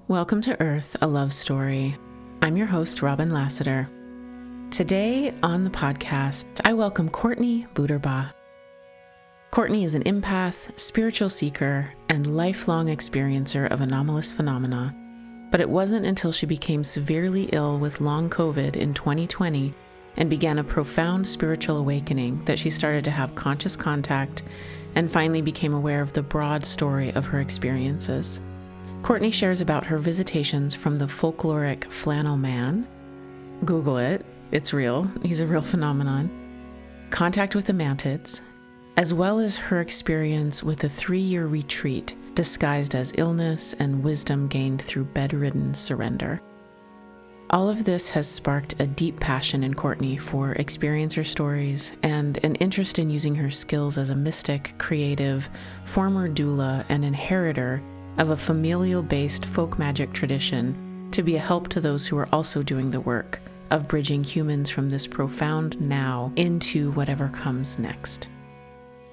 Welcome to Earth, a Love Story. I'm your host, Robin Lassiter. Today on the podcast, I welcome Courtney Buterbough. Courtney is an empath, spiritual seeker, and lifelong experiencer of anomalous phenomena. But it wasn't until she became severely ill with long COVID in 2020 and began a profound spiritual awakening that she started to have conscious contact and finally became aware of the broad story of her experiences. Courtney shares about her visitations from the folkloric Flannel Man. Google it. It's real. He's a real phenomenon. Contact with the Mantids, as well as her experience with a 3-year retreat disguised as illness and wisdom gained through bed-ridden surrender. All of this has sparked a deep passion in Courtney for experiencer stories and an interest in using her skills as a mystic, creative, former doula, and inheritor of a familial-based folk magic tradition to be a help to those who are also doing the work of bridging humans from this profound now into whatever comes next.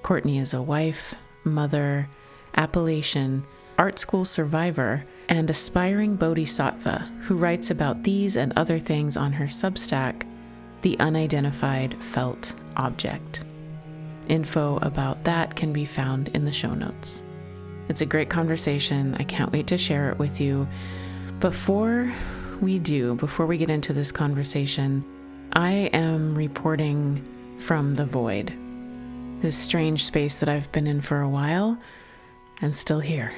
Courtney is a wife, mother, Appalachian, art school survivor, and aspiring bodhisattva who writes about these and other things on her Substack, The Unidentified Felt Object. Info about that can be found in the show notes. It's a great conversation. I can't wait to share it with you. Before we get into this conversation, I am reporting from the void. This strange space that I've been in for a while. I'm still here.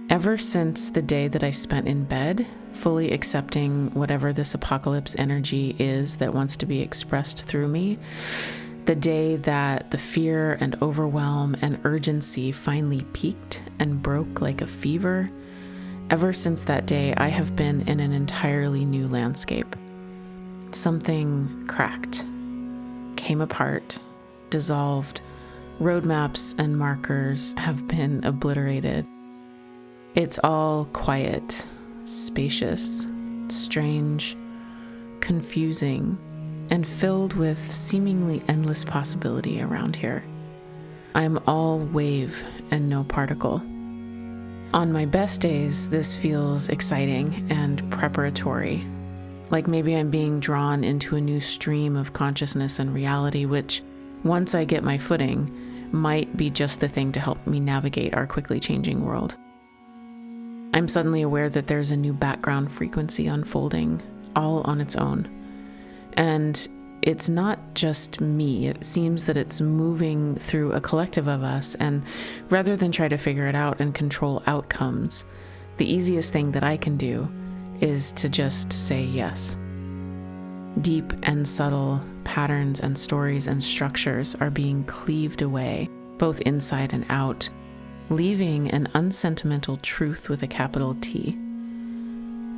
Ever since the day that I spent in bed, fully accepting whatever this apocalypse energy is that wants to be expressed through me, the day that the fear and overwhelm and urgency finally peaked and broke like a fever, ever since that day, I have been in an entirely new landscape. Something cracked, came apart, dissolved. Roadmaps and markers have been obliterated. It's all quiet, spacious, strange, confusing, and filled with seemingly endless possibility around here. I'm all wave and no particle. On my best days, this feels exciting and preparatory, like maybe I'm being drawn into a new stream of consciousness and reality, which, once I get my footing, might be just the thing to help me navigate our quickly changing world. I'm suddenly aware that there's a new background frequency unfolding, all on its own. And it's not just me. It seems that it's moving through a collective of us, and rather than try to figure it out and control outcomes, the easiest thing that I can do is to just say yes. Deep and subtle patterns and stories and structures are being cleaved away, both inside and out, leaving an unsentimental truth with a capital T.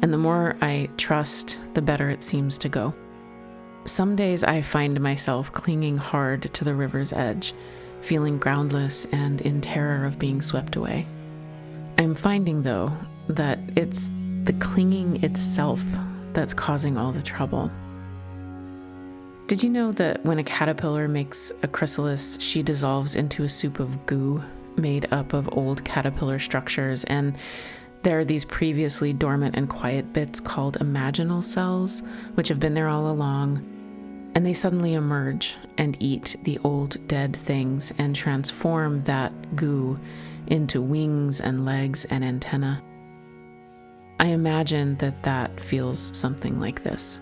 And the more I trust, the better it seems to go. Some days I find myself clinging hard to the river's edge, feeling groundless and in terror of being swept away. I'm finding, though, that it's the clinging itself that's causing all the trouble. Did you know that when a caterpillar makes a chrysalis, she dissolves into a soup of goo made up of old caterpillar structures, and there are these previously dormant and quiet bits called imaginal cells, which have been there all along, and they suddenly emerge and eat the old dead things and transform that goo into wings and legs and antenna. I imagine that feels something like this.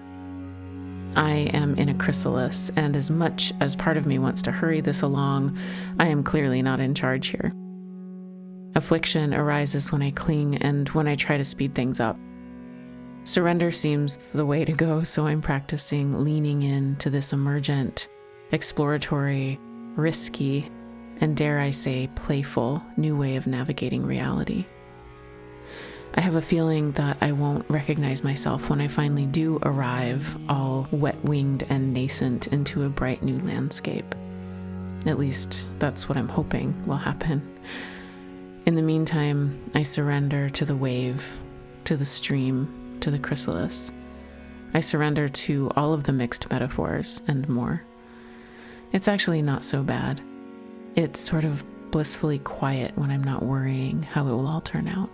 I am in a chrysalis, and as much as part of me wants to hurry this along, I am clearly not in charge here. Affliction arises when I cling and when I try to speed things up. Surrender seems the way to go, so I'm practicing leaning into this emergent, exploratory, risky, and dare I say, playful new way of navigating reality. I have a feeling that I won't recognize myself when I finally do arrive, all wet-winged and nascent, into a bright new landscape. At least, that's what I'm hoping will happen. In the meantime, I surrender to the wave, to the stream, to the chrysalis. I surrender to all of the mixed metaphors and more. It's actually not so bad. It's sort of blissfully quiet when I'm not worrying how it will all turn out.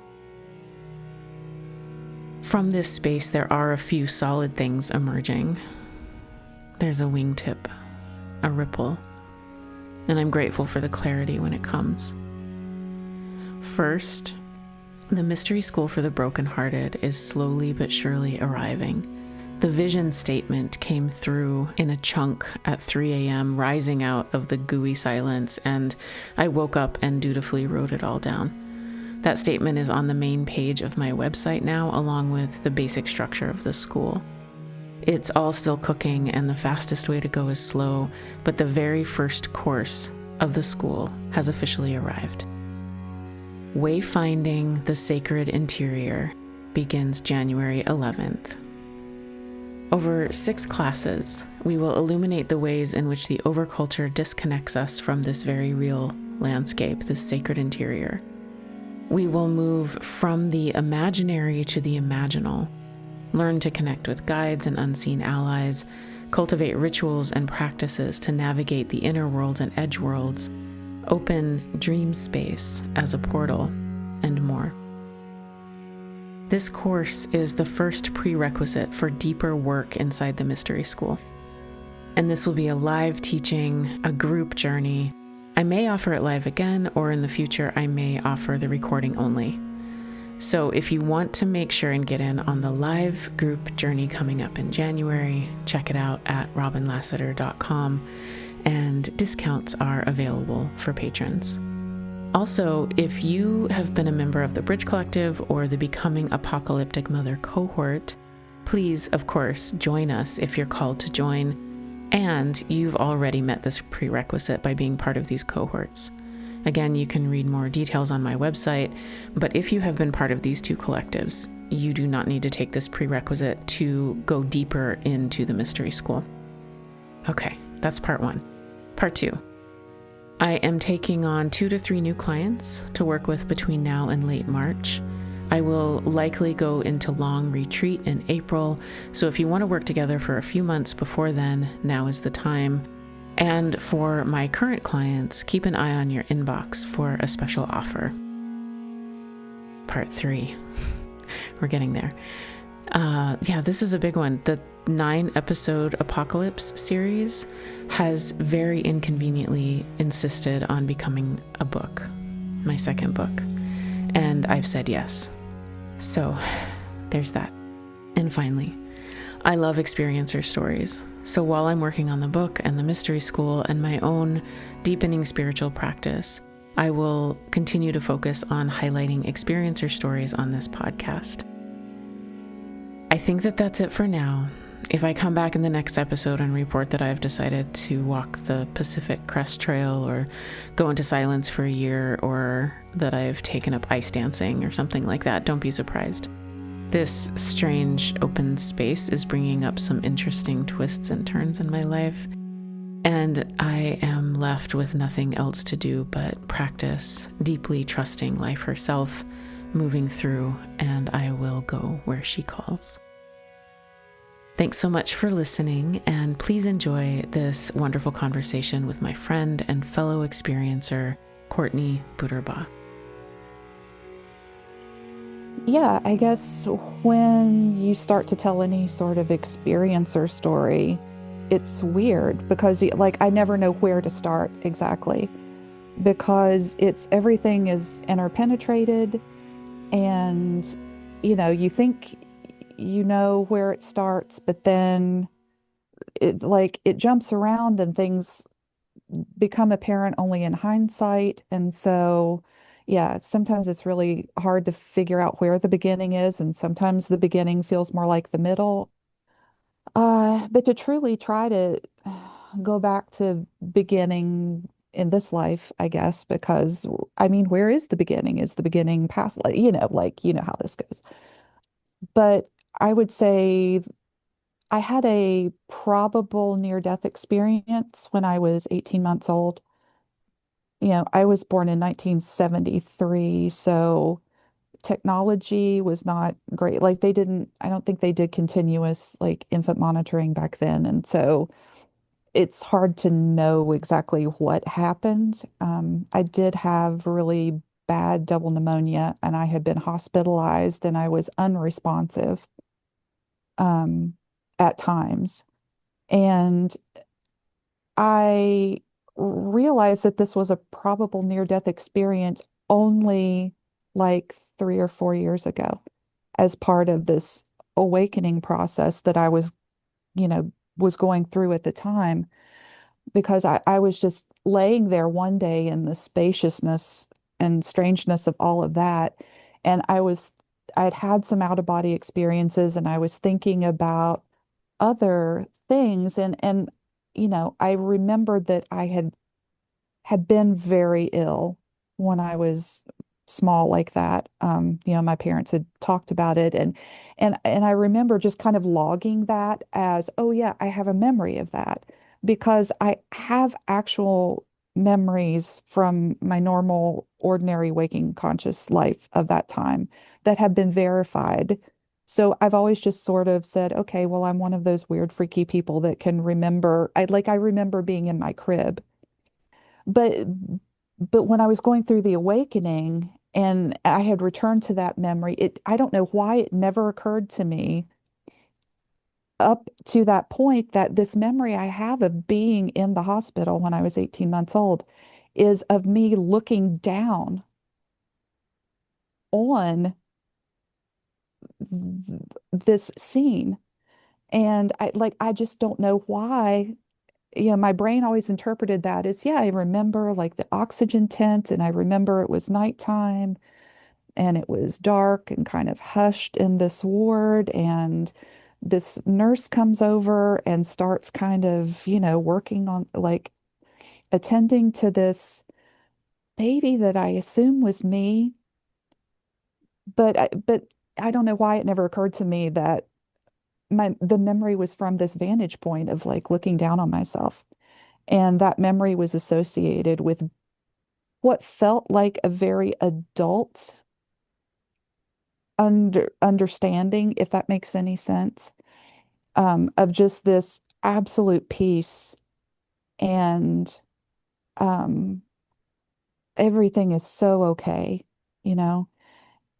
From this space, there are a few solid things emerging. There's a wingtip, a ripple, and I'm grateful for the clarity when it comes. First, the mystery school for the brokenhearted is slowly but surely arriving. The vision statement came through in a chunk at 3 a.m., rising out of the gooey silence, and I woke up and dutifully wrote it all down. That statement is on the main page of my website now, along with the basic structure of the school. It's all still cooking, and the fastest way to go is slow, but the very first course of the school has officially arrived. Wayfinding the Sacred Interior begins January 11th. Over 6 classes, we will illuminate the ways in which the overculture disconnects us from this very real landscape, this sacred interior. We will move from the imaginary to the imaginal, learn to connect with guides and unseen allies, cultivate rituals and practices to navigate the inner worlds and edge worlds, open dream space as a portal, and more. This course is the first prerequisite for deeper work inside the mystery school. And this will be a live teaching, a group journey. I may offer it live again, or in the future, I may offer the recording only. So if you want to make sure and get in on the live group journey coming up in January, check it out at robinlassiter.com, and discounts are available for patrons. Also, if you have been a member of the Bridge Collective or the Becoming Apocalyptic Mother cohort, please, of course, join us if you're called to join. And you've already met this prerequisite by being part of these cohorts. Again, you can read more details on my website, but if you have been part of these 2 collectives, you do not need to take this prerequisite to go deeper into the mystery school. Okay, that's part 1. Part 2. I am taking on 2 to 3 new clients to work with between now and late March. I will likely go into long retreat in April, so if you want to work together for a few months before then, now is the time. And for my current clients, keep an eye on your inbox for a special offer. Part 3. We're getting there. This is a big one. The 9-episode Apocalypse series has very inconveniently insisted on becoming a book, my second book. And I've said yes. So there's that. And finally, I love experiencer stories. So while I'm working on the book and the mystery school and my own deepening spiritual practice, I will continue to focus on highlighting experiencer stories on this podcast. I think that that's it for now. If I come back in the next episode and report that I've decided to walk the Pacific Crest Trail or go into silence for a year, or that I've taken up ice dancing or something like that, don't be surprised. This strange open space is bringing up some interesting twists and turns in my life, and I am left with nothing else to do but practice deeply trusting life herself, moving through, and I will go where she calls. Thanks so much for listening, and please enjoy this wonderful conversation with my friend and fellow experiencer, Courtney Buterbough. Yeah, I guess when you start to tell any sort of experiencer story, it's weird because I never know where to start exactly, because everything is interpenetrated, and you think you know where it starts, but then it jumps around and things become apparent only in hindsight. And so, yeah, sometimes it's really hard to figure out where the beginning is, and sometimes the beginning feels more like the middle. But to truly try to go back to beginning in this life, I guess, because I mean, where is the beginning? Is the beginning past, how this goes. But I would say I had a probable near-death experience when I was 18 months old. I was born in 1973, so technology was not great. I don't think they did continuous infant monitoring back then. And so it's hard to know exactly what happened. I did have really bad double pneumonia and I had been hospitalized and I was unresponsive um, at times. And I realized that this was a probable near-death experience only like 3 or 4 years ago as part of this awakening process that I was, was going through at the time because I was just laying there one day in the spaciousness and strangeness of all of that. And I'd had some out of body experiences and I was thinking about other things. I remembered that I had been very ill when I was small like that. My parents had talked about it and I remember just kind of logging that as, oh yeah, I have a memory of that because I have actual memories from my normal, ordinary waking conscious life of that time that have been verified. So I've always just sort of said, okay, well, I'm one of those weird, freaky people that can remember. I remember being in my crib but when I was going through the awakening and I had returned to that memory, I don't know why it never occurred to me up to that point that this memory I have of being in the hospital when I was 18 months old is of me looking down on this scene. And I just don't know why. My brain always interpreted that as, yeah, I remember like the oxygen tent and I remember it was nighttime and it was dark and kind of hushed in this ward. And this nurse comes over and starts kind of, working on like attending to this baby that I assume was me. But I don't know why it never occurred to me that the memory was from this vantage point of like looking down on myself. And that memory was associated with what felt like a very adult understanding, if that makes any sense, of just this absolute peace and um, everything is so okay, you know?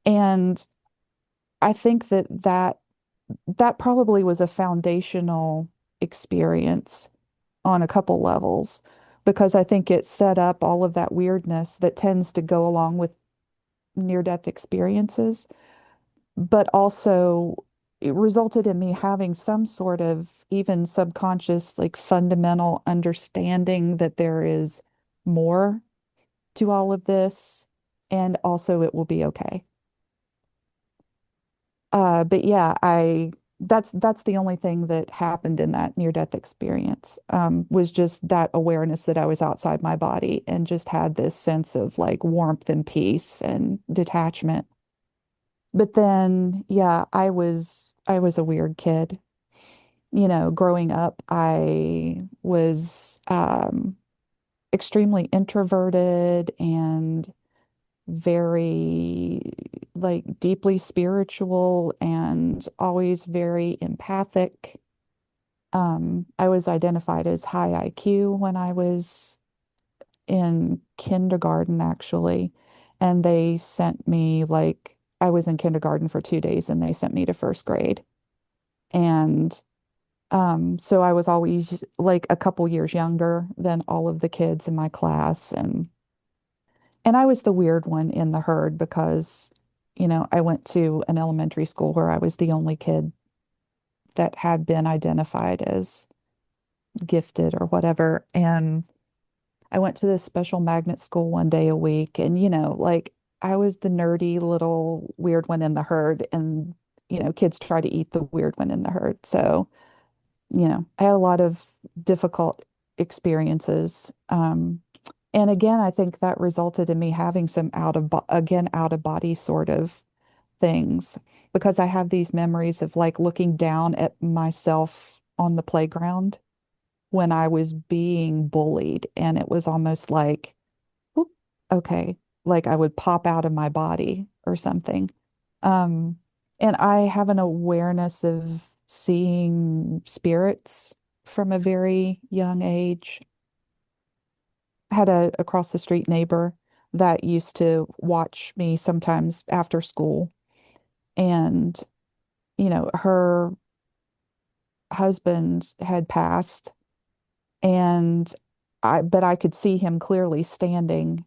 And I think that probably was a foundational experience on a couple levels because I think it set up all of that weirdness that tends to go along with near-death experiences, but also it resulted in me having some sort of even subconscious, like fundamental understanding that there is more to all of this, and also it will be okay. But yeah, I that's the only thing that happened in that near-death experience, was just that awareness that I was outside my body and just had this sense of like warmth and peace and detachment. But then, yeah, I was a weird kid. Growing up, I was extremely introverted and very like deeply spiritual and always very empathic. I was identified as high IQ when I was in kindergarten, actually. And they sent me like, I was in kindergarten for 2 days and they sent me to first grade. And so I was always like a couple years younger than all of the kids in my class. And I was the weird one in the herd because, I went to an elementary school where I was the only kid that had been identified as gifted or whatever. And I went to this special magnet school one day a week. And, like I was the nerdy little weird one in the herd. And, kids try to eat the weird one in the herd. So, I had a lot of difficult experiences. And again, I think that resulted in me having some out of body sort of things because I have these memories of like looking down at myself on the playground when I was being bullied. And it was almost like, "Oop, okay, like I would pop out of my body or something." Um, and I have an awareness of seeing spirits from a very young age. I had a across the street neighbor that used to watch me sometimes after school. And, her husband had passed, and but I could see him clearly standing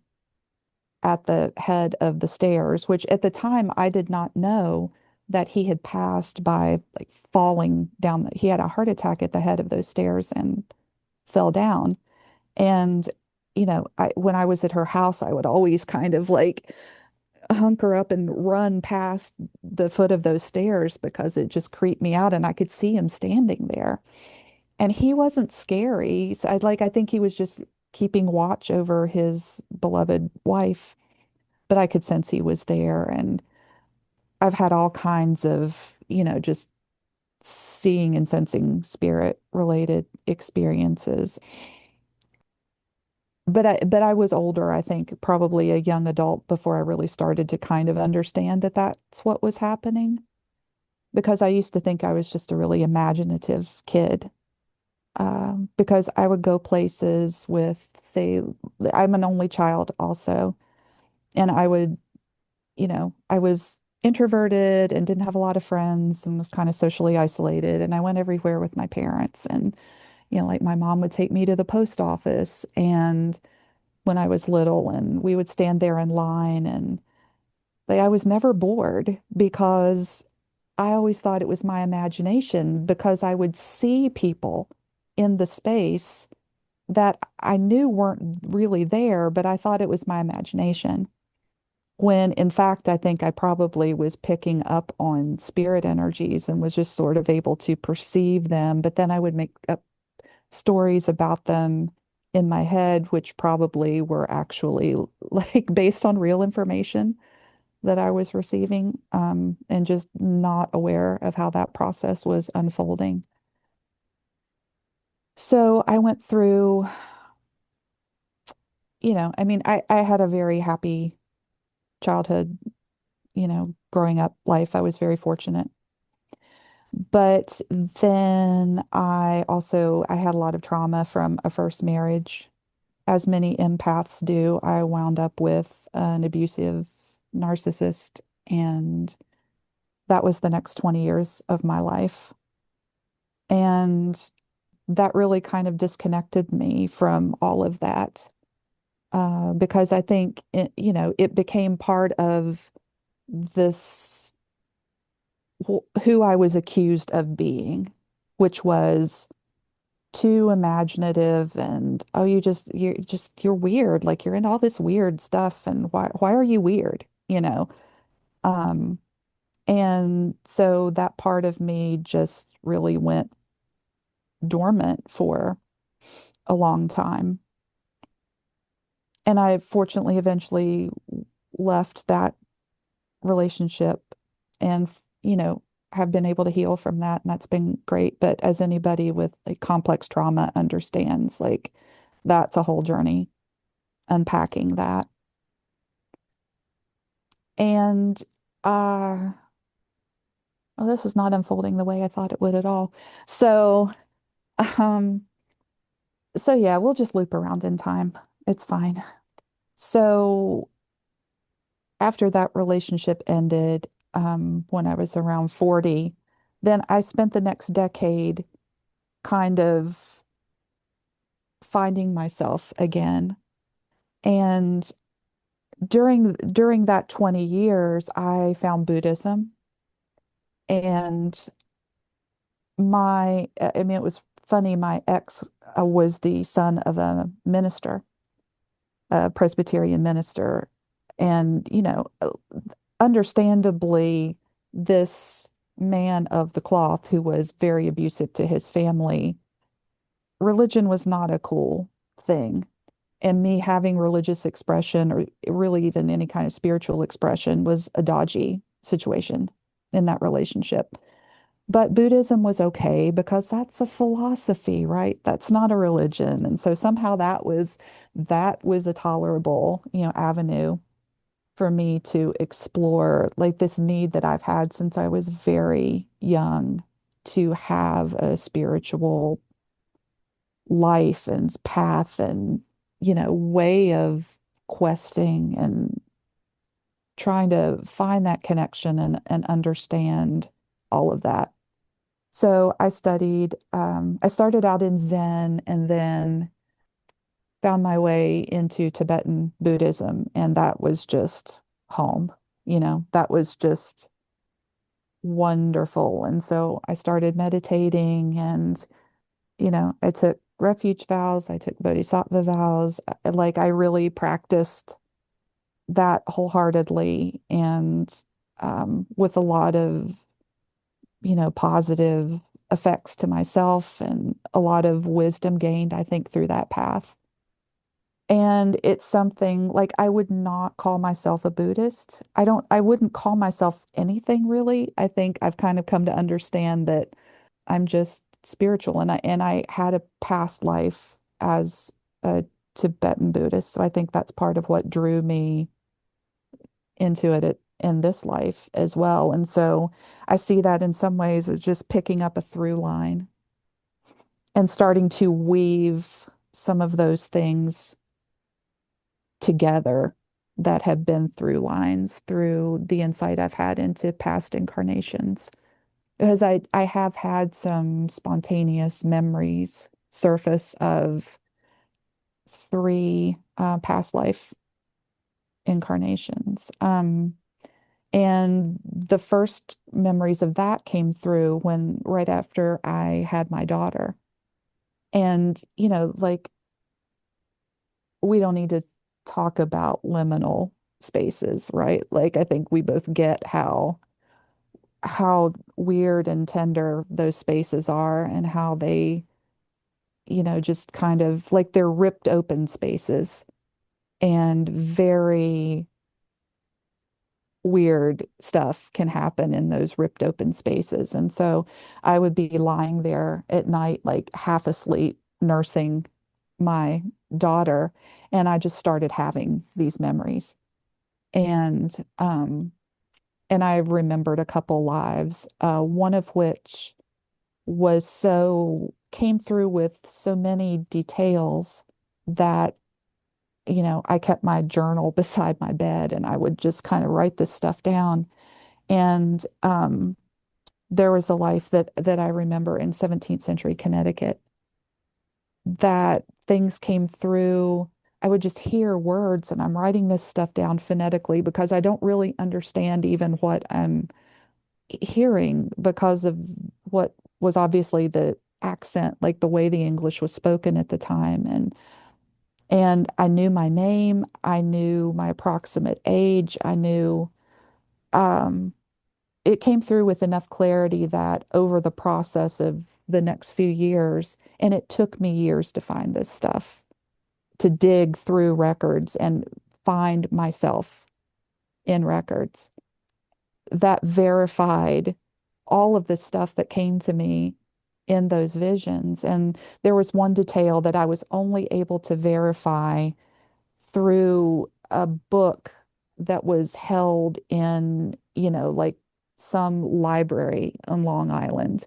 at the head of the stairs, which at the time I did not know that he had passed by like falling down. He had a heart attack at the head of those stairs and fell down. And, when I was at her house, I would always kind of like hunker up and run past the foot of those stairs because it just creeped me out. And I could see him standing there. And he wasn't scary. So I think he was just keeping watch over his beloved wife, but I could sense he was there. And I've had all kinds of, just seeing and sensing spirit related experiences. But I was older, I think, probably a young adult before I really started to kind of understand that that's what was happening. Because I used to think I was just a really imaginative kid. Because I would go places with, say, I'm an only child also, and I was introverted and didn't have a lot of friends and was kind of socially isolated. And I went everywhere with my parents. And, like my mom would take me to the post office and when I was little, and we would stand there in line. And like I was never bored because I always thought it was my imagination because I would see people in the space that I knew weren't really there, but I thought it was my imagination. When in fact, I think I probably was picking up on spirit energies and was just sort of able to perceive them. But then I would make up stories about them in my head, which probably were actually like based on real information that I was receiving, and just not aware of how that process was unfolding. So I went through, I mean, I had a very happy childhood, growing up life. I was very fortunate. But then I had a lot of trauma from a first marriage. As many empaths do, I wound up with an abusive narcissist, and that was the next 20 years of my life. And that really kind of disconnected me from all of that, because I think it became part of this who I was accused of being, which was too imaginative. And oh, you're weird, like you're into all this weird stuff, and why are you weird, um and so that part of me just really went dormant for a long time. And I fortunately eventually left that relationship and, have been able to heal from that. And that's been great. But as anybody with like complex trauma understands, like that's a whole journey unpacking that. And uh oh, this is not unfolding the way I thought it would at all. So um so yeah, we'll just loop around in time. It's fine. So after that relationship ended, when I was around 40, then I spent the next decade kind of finding myself again. And during that 20 years, I found Buddhism. And I mean, it was funny, my ex was the son of a minister, a Presbyterian minister. And, understandably, this man of the cloth who was very abusive to his family, religion was not a cool thing. And me having religious expression or really even any kind of spiritual expression was a dodgy situation in that relationship. But Buddhism was okay because that's a philosophy, right? That's not a religion. And so somehow that was a tolerable, avenue for me to explore like this need that I've had since I was very young to have a spiritual life and path and, way of questing and trying to find that connection and understand all of that. So I started out in Zen and then found my way into Tibetan Buddhism, and that was just home. That was just wonderful. And so I started meditating and, I took refuge vows, I took bodhisattva vows. Like I really practiced that wholeheartedly and with a lot of, positive effects to myself and a lot of wisdom gained, I think, through that path. And it's something like I would not call myself a Buddhist. I wouldn't call myself anything really. I think I've kind of come to understand that I'm just spiritual and I had a past life as a Tibetan Buddhist. So I think that's part of what drew me into it in this life as well. And so I see that in some ways as just picking up a through line and starting to weave some of those things together that have been through lines through the insight I've had into past incarnations. Because I have had some spontaneous memories surface of three past life incarnations. And the first memories of that came through when right after I had my daughter. And, like we don't need to talk about liminal spaces, right? Like I think we both get how weird and tender those spaces are and how they, just kind of like they're ripped open spaces and very weird stuff can happen in those ripped open spaces. And so I would be lying there at night, like half asleep, nursing my daughter, and I just started having these memories. And and I remembered a couple lives, one of which came through with so many details that I kept my journal beside my bed and I would just kind of write this stuff down. And there was a life that I remember in 17th century Connecticut that things came through. I would just hear words and I'm writing this stuff down phonetically because I don't really understand even what I'm hearing because of what was obviously the accent, like the way the English was spoken at the time. And I knew my name, I knew my approximate age, I knew um, it came through with enough clarity that over the process of the next few years, and it took me years to find this stuff, to dig through records and find myself in records that verified all of the stuff that came to me in those visions. And there was one detail that I was only able to verify through a book that was held in, like some library on Long Island.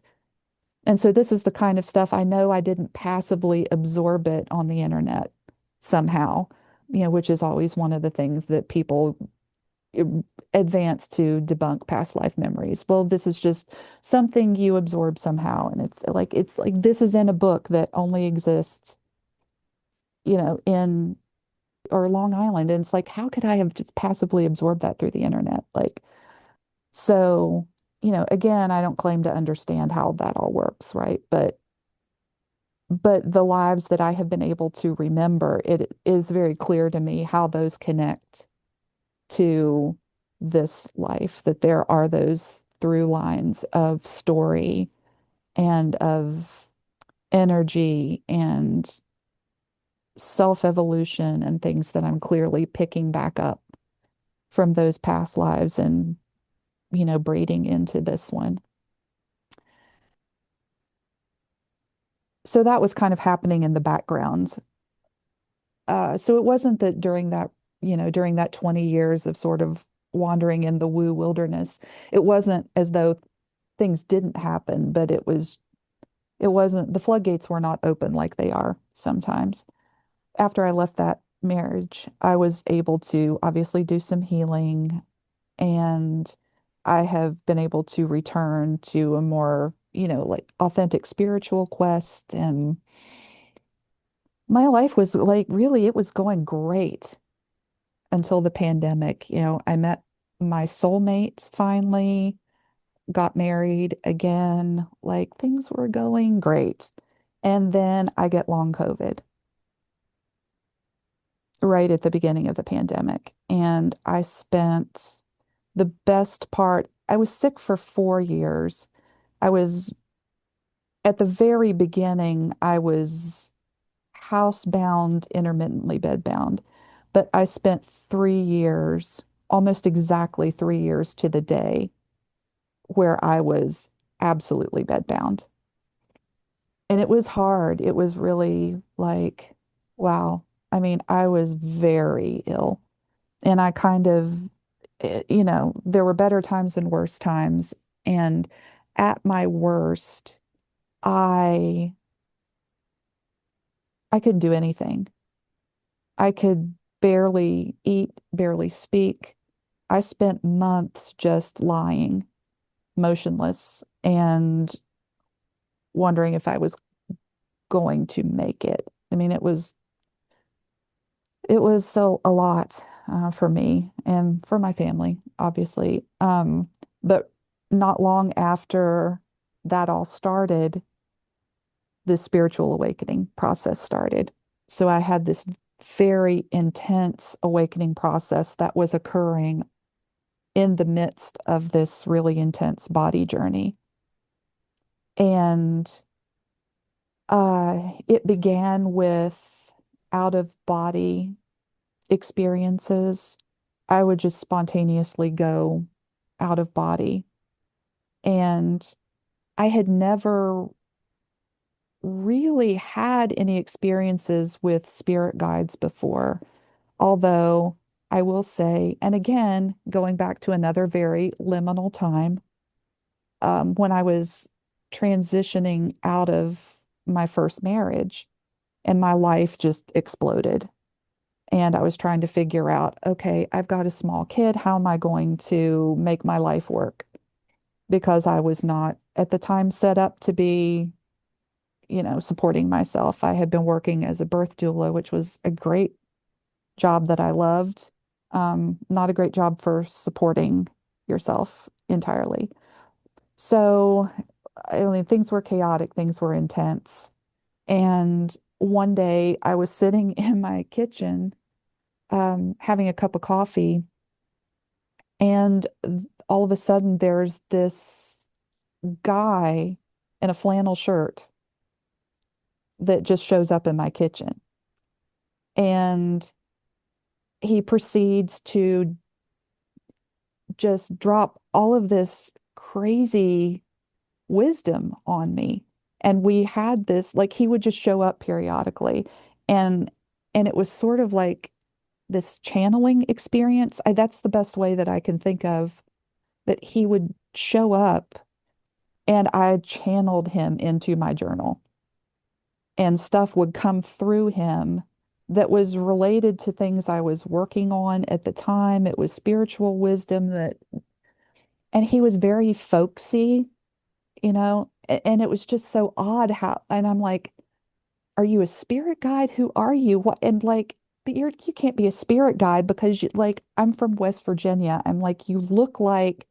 And so this is the kind of stuff I know I didn't passively absorb it on the internet somehow, which is always one of the things that people eh, advance to debunk past life memories. Well, this is just something you absorb somehow. And it's like this is in a book that only exists, in or Long Island. And it's like, how could I have just passively absorbed that through the internet? Like, so, again, I don't claim to understand how that all works, right? But the lives that I have been able to remember, it is very clear to me how those connect to this life, that there are those through lines of story and of energy and self-evolution and things that I'm clearly picking back up from those past lives and, braiding into this one. So that was kind of happening in the background. So it wasn't that during that 20 years of sort of wandering in the woo wilderness, it wasn't as though things didn't happen, but it wasn't, the floodgates were not open like they are sometimes. After I left that marriage, I was able to obviously do some healing, and I have been able to return to a more, like authentic spiritual quest. And my life was like really, it was going great until the pandemic. I met my soulmate finally, got married again, like things were going great. And then I get long COVID right at the beginning of the pandemic. And I spent the best part, I was sick for 4 years. I was at the very beginning, I was housebound, intermittently bedbound, but I spent 3 years, almost exactly 3 years to the day, where I was absolutely bedbound. And it was hard. It was really like, wow. I mean, I was very ill. And I kind of, there were better times and worse times. And at my worst, I I couldn't do anything. I could barely eat, barely speak. I spent months just lying, motionless, and wondering if I was going to make it. I mean, it was so a lot for me and for my family, obviously. But not long after that all started, the spiritual awakening process started. So I had this very intense awakening process that was occurring in the midst of this really intense body journey. And it began with out of body experiences. I would just spontaneously go out of body. And I had never really had any experiences with spirit guides before. Although I will say, and again, going back to another very liminal time, when I was transitioning out of my first marriage and my life just exploded. And I was trying to figure out, okay, I've got a small kid. How am I going to make my life work? Because I was not at the time set up to be, supporting myself. I had been working as a birth doula, which was a great job that I loved. Not a great job for supporting yourself entirely. So, I mean, things were chaotic, things were intense. And one day I was sitting in my kitchen, having a cup of coffee, and all of a sudden there's this guy in a flannel shirt that just shows up in my kitchen. And he proceeds to just drop all of this crazy wisdom on me. And we had this, like he would just show up periodically. And and it was sort of like this channeling experience. That's the best way that I can think of, that he would show up and I channeled him into my journal, and stuff would come through him that was related to things I was working on at the time. It was spiritual wisdom and he was very folksy, and it was just so odd how, and I'm like, are you a spirit guide? Who are you? What? And like, but you can't be a spirit guide because like, I'm from West Virginia. I'm like, you look like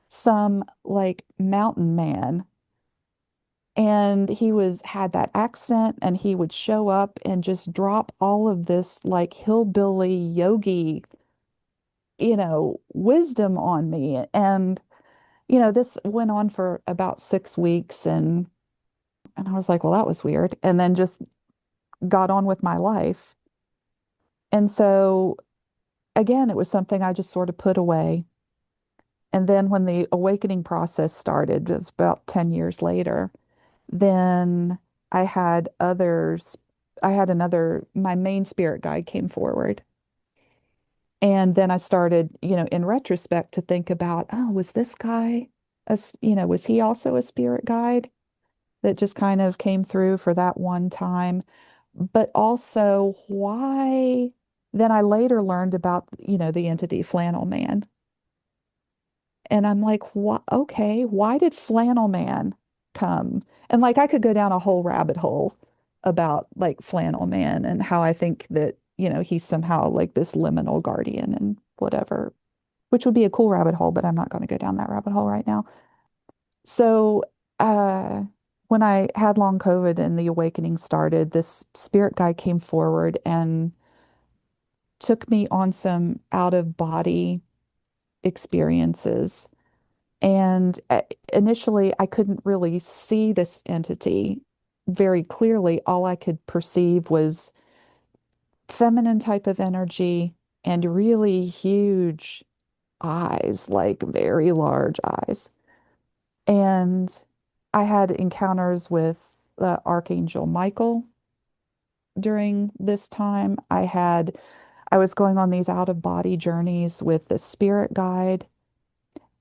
some like mountain man. And he had that accent, and he would show up and just drop all of this like hillbilly yogi, wisdom on me. And, this went on for about 6 weeks, and I was like, well, that was weird. And then just got on with my life. And so again, it was something I just sort of put away. And then when the awakening process started, it was about 10 years later, then I had others, I had another, my main spirit guide came forward. And then I started, in retrospect to think about, oh, was this guy, was he also a spirit guide that just kind of came through for that one time? But also, why? Then I later learned about, the entity Flannel Man. And I'm like, what? Okay, why did Flannel Man come? And like, I could go down a whole rabbit hole about like Flannel Man and how I think that, he's somehow like this liminal guardian and whatever, which would be a cool rabbit hole, but I'm not going to go down that rabbit hole right now. So, uh, when I had long COVID and the awakening started, this spirit guide came forward and took me on some out of body experiences. And initially, I couldn't really see this entity very clearly. All I could perceive was feminine type of energy and really huge eyes, like very large eyes. And I had encounters with Archangel Michael during this time. I was going on these out of body journeys with the spirit guide.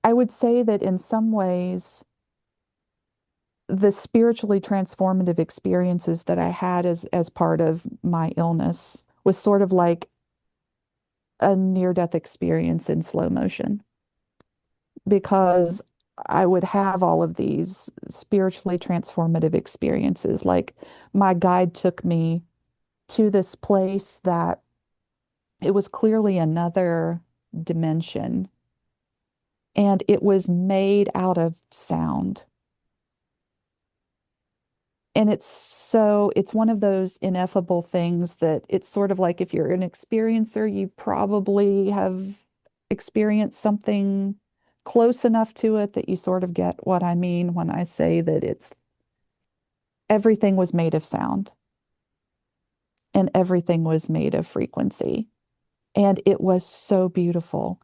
I would say that in some ways, the spiritually transformative experiences that I had as part of my illness was sort of like a near-death experience in slow motion because I would have all of these spiritually transformative experiences. Like my guide took me to this place that it was clearly another dimension and it was made out of sound. And it's one of those ineffable things that it's sort of like if you're an experiencer, you probably have experienced something close enough to it that you sort of get what I mean when I say that it's everything was made of sound and everything was made of frequency. And it was so beautiful.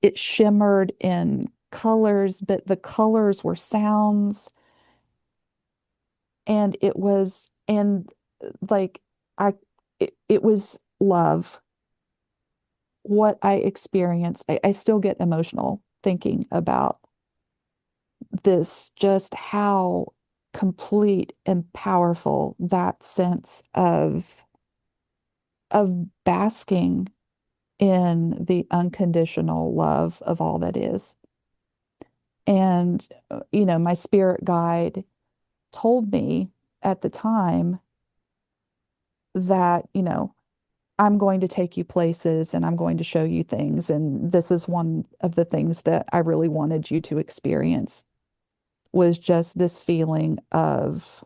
It shimmered in colors, but the colors were sounds. And like, I, it was love. What I experienced, I still get emotional thinking about this, just how complete and powerful that sense of basking in the unconditional love of all that is. And, my spirit guide told me at the time that, I'm going to take you places and I'm going to show you things. And this is one of the things that I really wanted you to experience was just this feeling of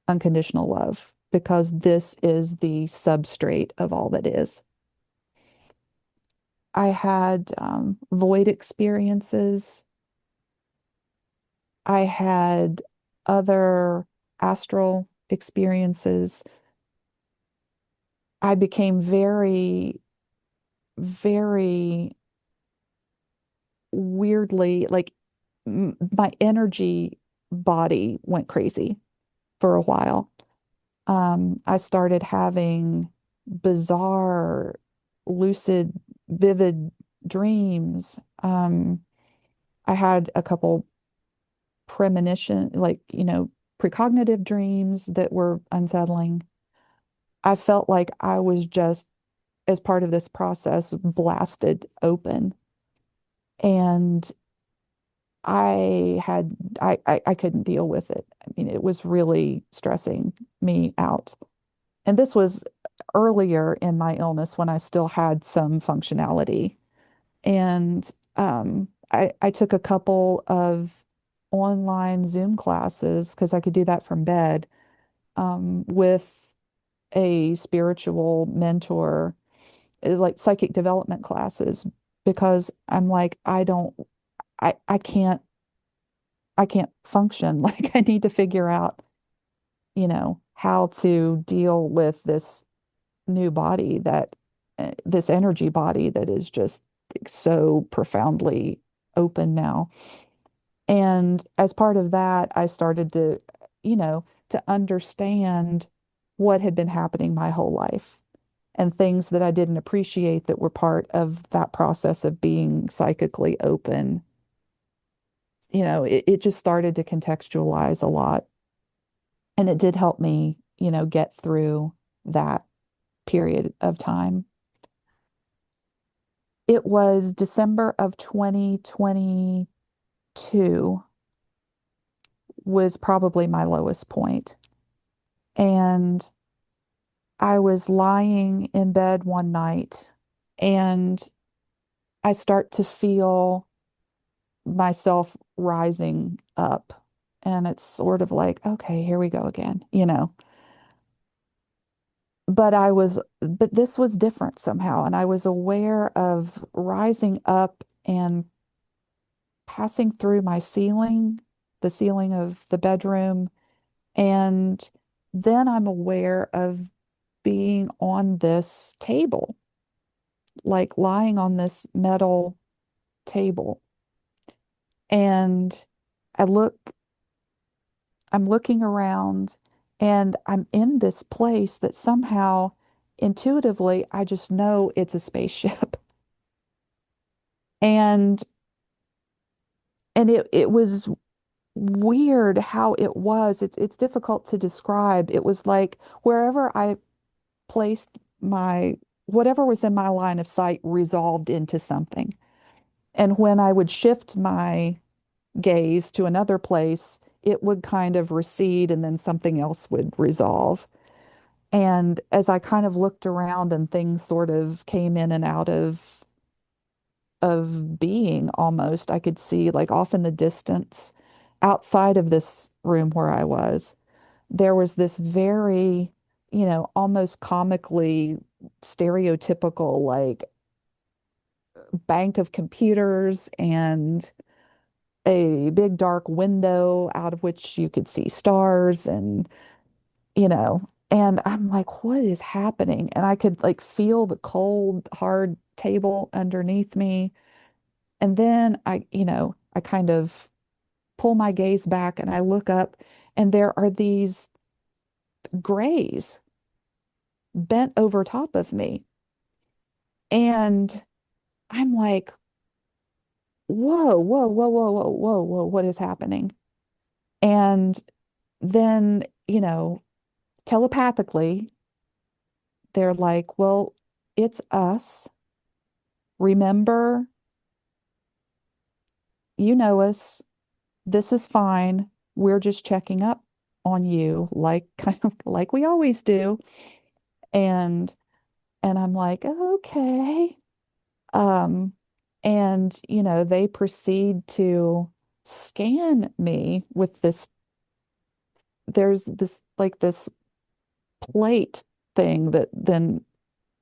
unconditional love, because this is the substrate of all that is. I had void experiences. I had other astral experiences. I became very, very weirdly like my energy body went crazy for a while. I started having bizarre, lucid, vivid dreams. I had a couple premonition, like, precognitive dreams that were unsettling. I felt like I was just, as part of this process, blasted open. And I had I couldn't deal with it. I mean, it was really stressing me out. And this was earlier in my illness when I still had some functionality. And I took a couple of online Zoom classes because I could do that from bed with a spiritual mentor, like psychic development classes, because I'm like, I can't function. Like I need to figure out, how to deal with this new body this energy body that is just so profoundly open now. And as part of that, I started to understand what had been happening my whole life and things that I didn't appreciate that were part of that process of being psychically open. It just started to contextualize a lot. And it did help me, get through that. period of time. It was December of 2022 was probably my lowest point. And I was lying in bed one night and I start to feel myself rising up. And it's sort of like, okay, here we go again, you know. But this was different somehow. And I was aware of rising up and passing through my ceiling, the ceiling of the bedroom. And then I'm aware of being on this table, like lying on this metal table. And I look, I'm looking around and I'm in this place that somehow intuitively I just know it's a spaceship. And it was weird how it was. It's difficult to describe. It was like wherever I placed my whatever was in my line of sight resolved into something. And when I would shift my gaze to another place, it would kind of recede and then something else would resolve. And as I kind of looked around and things sort of came in and out of being almost, I could see like off in the distance outside of this room where I was, there was this very, almost comically stereotypical like bank of computers and a big dark window out of which you could see stars and I'm like, what is happening? And I could like feel the cold, hard table underneath me. And then I kind of pull my gaze back and I look up and there are these grays bent over top of me. And I'm like, whoa, whoa, whoa, whoa, whoa, whoa, whoa, what is happening? And then, telepathically, they're like, well, it's us. Remember, you know us. This is fine. We're just checking up on you, like kind of like we always do. And I'm like, okay. Um, and they proceed to scan me with this. There's this like this plate thing that then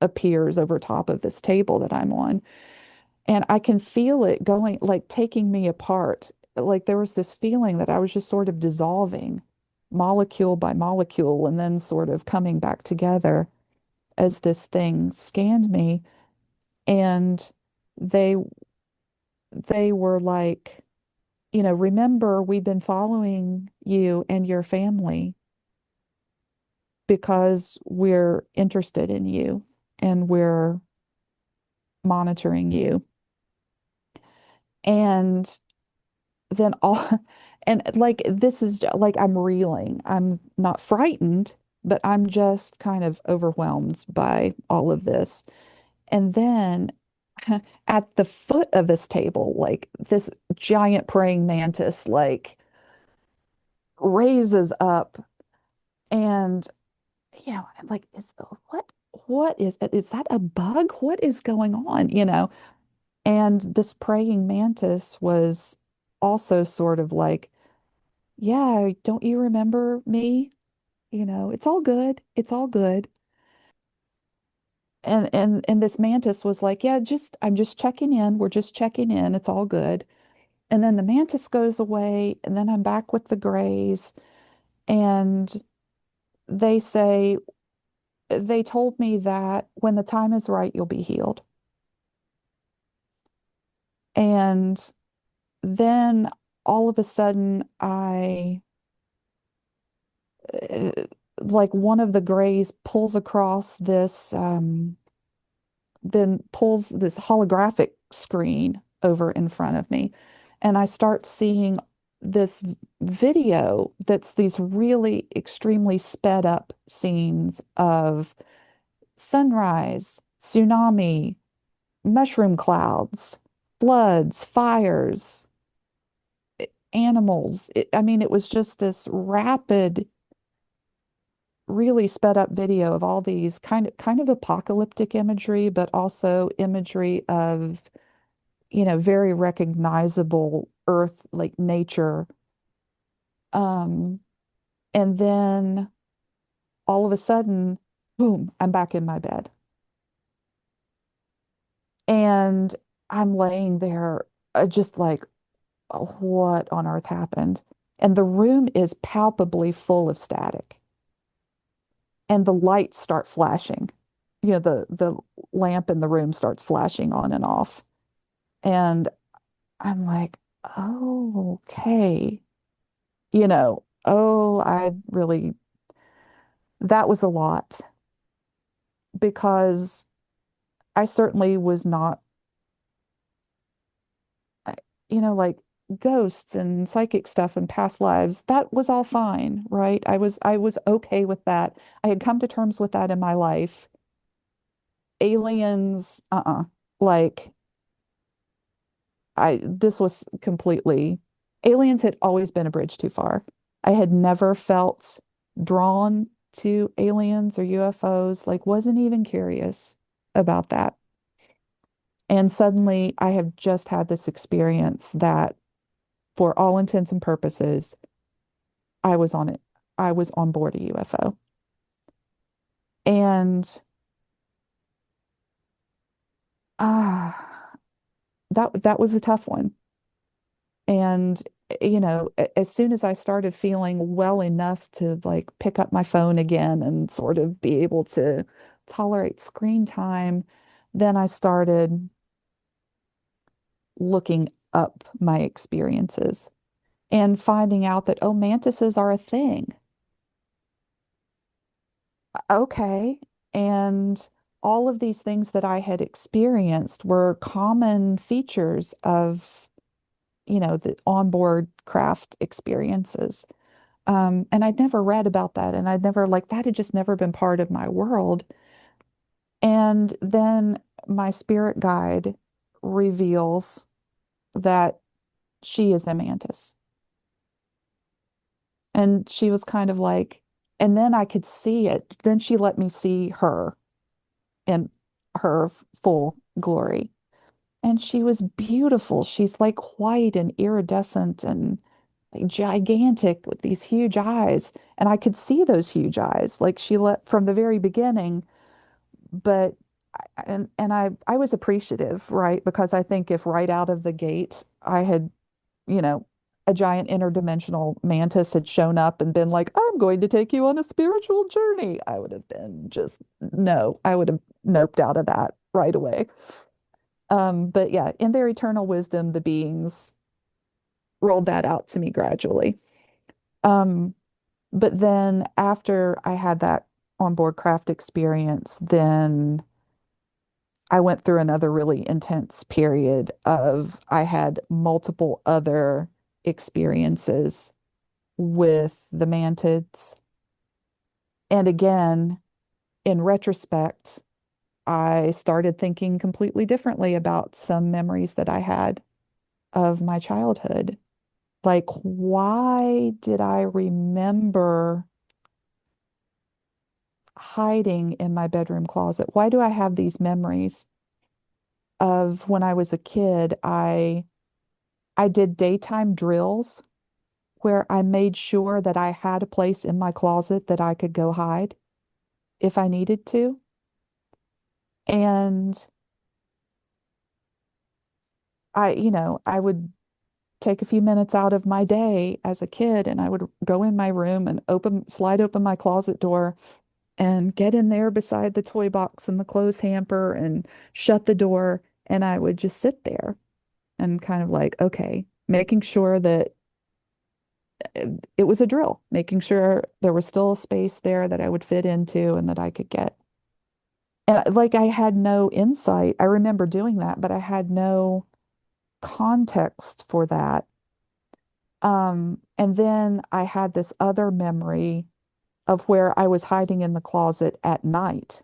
appears over top of this table that I'm on. And I can feel it going, like taking me apart. Like there was this feeling that I was just sort of dissolving molecule by molecule and then sort of coming back together as this thing scanned me. And they they were like, remember, we've been following you and your family because we're interested in you and we're monitoring you. And then all, and like, this is like, I'm reeling. I'm not frightened, but I'm just kind of overwhelmed by all of this. And then at the foot of this table, like this giant praying mantis, like raises up and I'm like, is that a bug? What is going on? And this praying mantis was also sort of like, yeah, don't you remember me? It's all good. It's all good. And this mantis was like, yeah, I'm just checking in. We're just checking in. It's all good. And then the mantis goes away, and then I'm back with the grays, and they say they told me that when the time is right, you'll be healed. And then all of a sudden, uh, like one of the grays pulls across this, then pulls this holographic screen over in front of me. And I start seeing this video that's these really extremely sped up scenes of sunrise, tsunami, mushroom clouds, floods, fires, animals. I mean, it was just this rapid, really sped up video of all these kind of apocalyptic imagery, but also imagery of, very recognizable earth, like nature. Um, and then all of a sudden, boom, I'm back in my bed. And I'm laying there, just like, what on earth happened? And the room is palpably full of static. And the lights start flashing. The lamp in the room starts flashing on and off. And I'm like, oh, okay. I really, that was a lot because I certainly was not, I- like ghosts and psychic stuff and past lives. That was all fine, right? I was okay with that. I had come to terms with that in my life. Aliens, Like this was completely, aliens had always been a bridge too far. I had never felt drawn to aliens or UFOs, like wasn't even curious about that. And suddenly I have just had this experience that for all intents and purposes, I was on it. I was on board a UFO. And ah, that was a tough one. And, as soon as I started feeling well enough to like pick up my phone again and sort of be able to tolerate screen time, then I started looking up my experiences and finding out that, oh, mantises are a thing. Okay. And all of these things that I had experienced were common features of, the onboard craft experiences. And I'd never read about that. And I'd never, like, that had just never been part of my world. And then my spirit guide reveals that she is a mantis. And she was kind of like, and then I could see it. Then she let me see her in her full glory. And she was beautiful. She's like white and iridescent and like gigantic with these huge eyes. And I could see those huge eyes, like she let from the very beginning. But I was appreciative, right? Because I think if right out of the gate I had, you know, a giant interdimensional mantis had shown up and been like, I'm going to take you on a spiritual journey, I would have been just no, I would have noped out of that right away. But yeah, in their eternal wisdom, the beings rolled that out to me gradually. Um, but then after I had that onboard craft experience, then I went through another really intense period of I had multiple other experiences with the mantids. And again, in retrospect, I started thinking completely differently about some memories that I had of my childhood. Like, why did I remember hiding in my bedroom closet? Why do I have these memories of when I was a kid? I did daytime drills where I made sure that I had a place in my closet that I could go hide if I needed to. And I would take a few minutes out of my day as a kid and I would go in my room and slide open my closet door and get in there beside the toy box and the clothes hamper and shut the door. And I would just sit there and kind of like, okay, making sure that it was a drill, making sure there was still a space there that I would fit into and that I could get. And like I had no insight. I remember doing that, but I had no context for that. And then I had this other memory of where I was hiding in the closet at night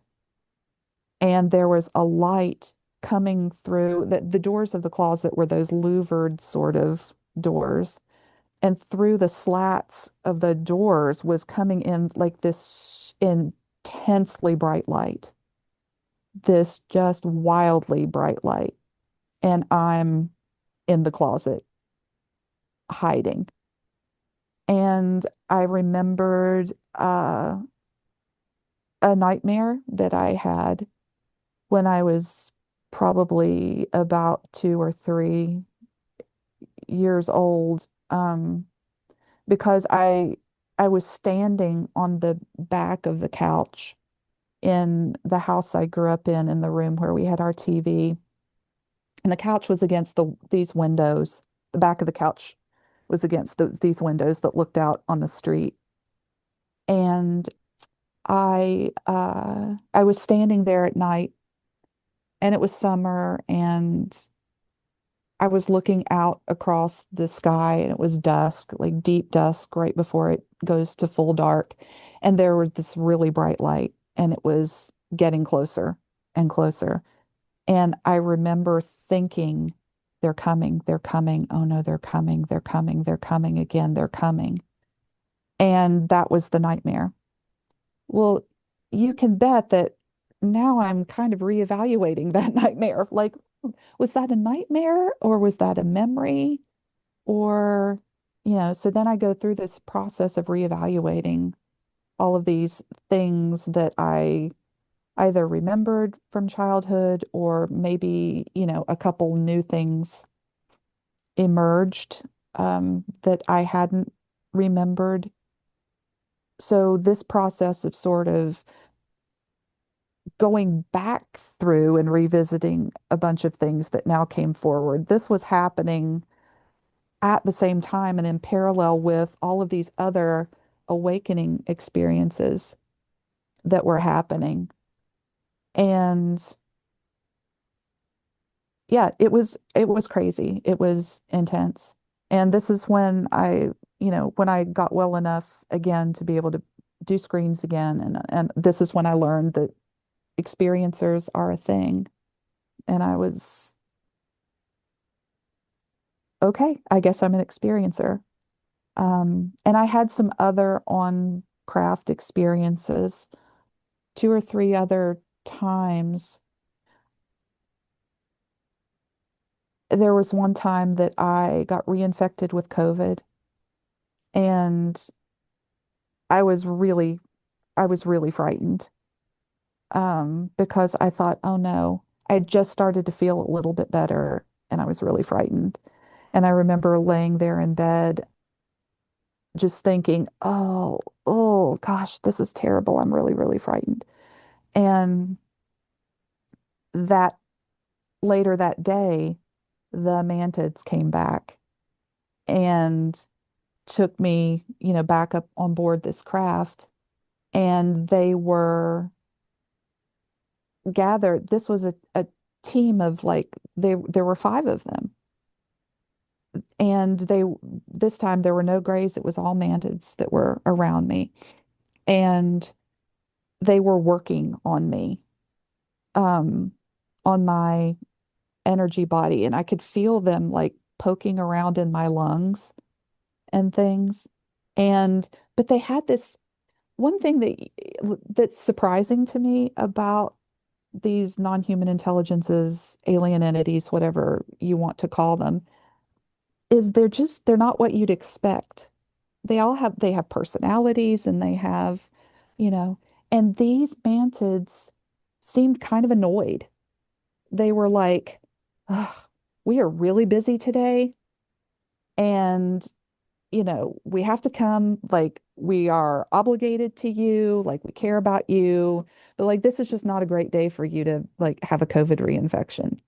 and there was a light coming through the doors of the closet were those louvered sort of doors. And through the slats of the doors was coming in like this intensely bright light, this just wildly bright light. And I'm in the closet hiding. And I remembered a nightmare that I had when I was probably about 2 or 3 years old, because I was standing on the back of the couch in the house I grew up in the room where we had our TV, and the couch was against these windows. The back of the couch was against these windows that looked out on the street, and I was standing there at night, and it was summer, and I was looking out across the sky, and it was dusk, like deep dusk, right before it goes to full dark. And there was this really bright light, and it was getting closer and closer. And I remember thinking, they're coming, they're coming. Oh no, they're coming, they're coming, they're coming again, they're coming. And that was the nightmare. Well, you can bet that now I'm kind of reevaluating that nightmare. Like, was that a nightmare or was that a memory? Or, so then I go through this process of reevaluating all of these things that I either remembered from childhood or maybe, a couple new things emerged that I hadn't remembered. So this process of sort of going back through and revisiting a bunch of things that now came forward, this was happening at the same time and in parallel with all of these other awakening experiences that were happening. And yeah, it was crazy. It was intense. And this is when when I got well enough again to be able to do screens again. And this is when I learned that experiencers are a thing. And I was, okay, I guess I'm an experiencer. And I had some other on craft experiences 2 or 3 other times. There was one time that I got reinfected with COVID, and I was really, I was really frightened, because I thought, oh no, I just started to feel a little bit better, and I was really frightened. And I remember laying there in bed, just thinking, oh gosh, this is terrible. I'm really, really frightened. And that later that day, the Mantids came back and took me, back up on board this craft. And they were gathered. This was a team of like there were 5 of them. And this time there were no grays, it was all Mantids that were around me. And they were working on me, um, on my energy body. And I could feel them like poking around in my lungs and things. And but they had this one thing that's surprising to me about these non-human intelligences, alien entities, whatever you want to call them, is they're not what you'd expect. They have personalities, and they have, you know, and these mantids seemed kind of annoyed. They were like, "Ugh, we are really busy today, and we have to come, like we are obligated to you, like we care about you, but like this is just not a great day for you to like have a COVID reinfection."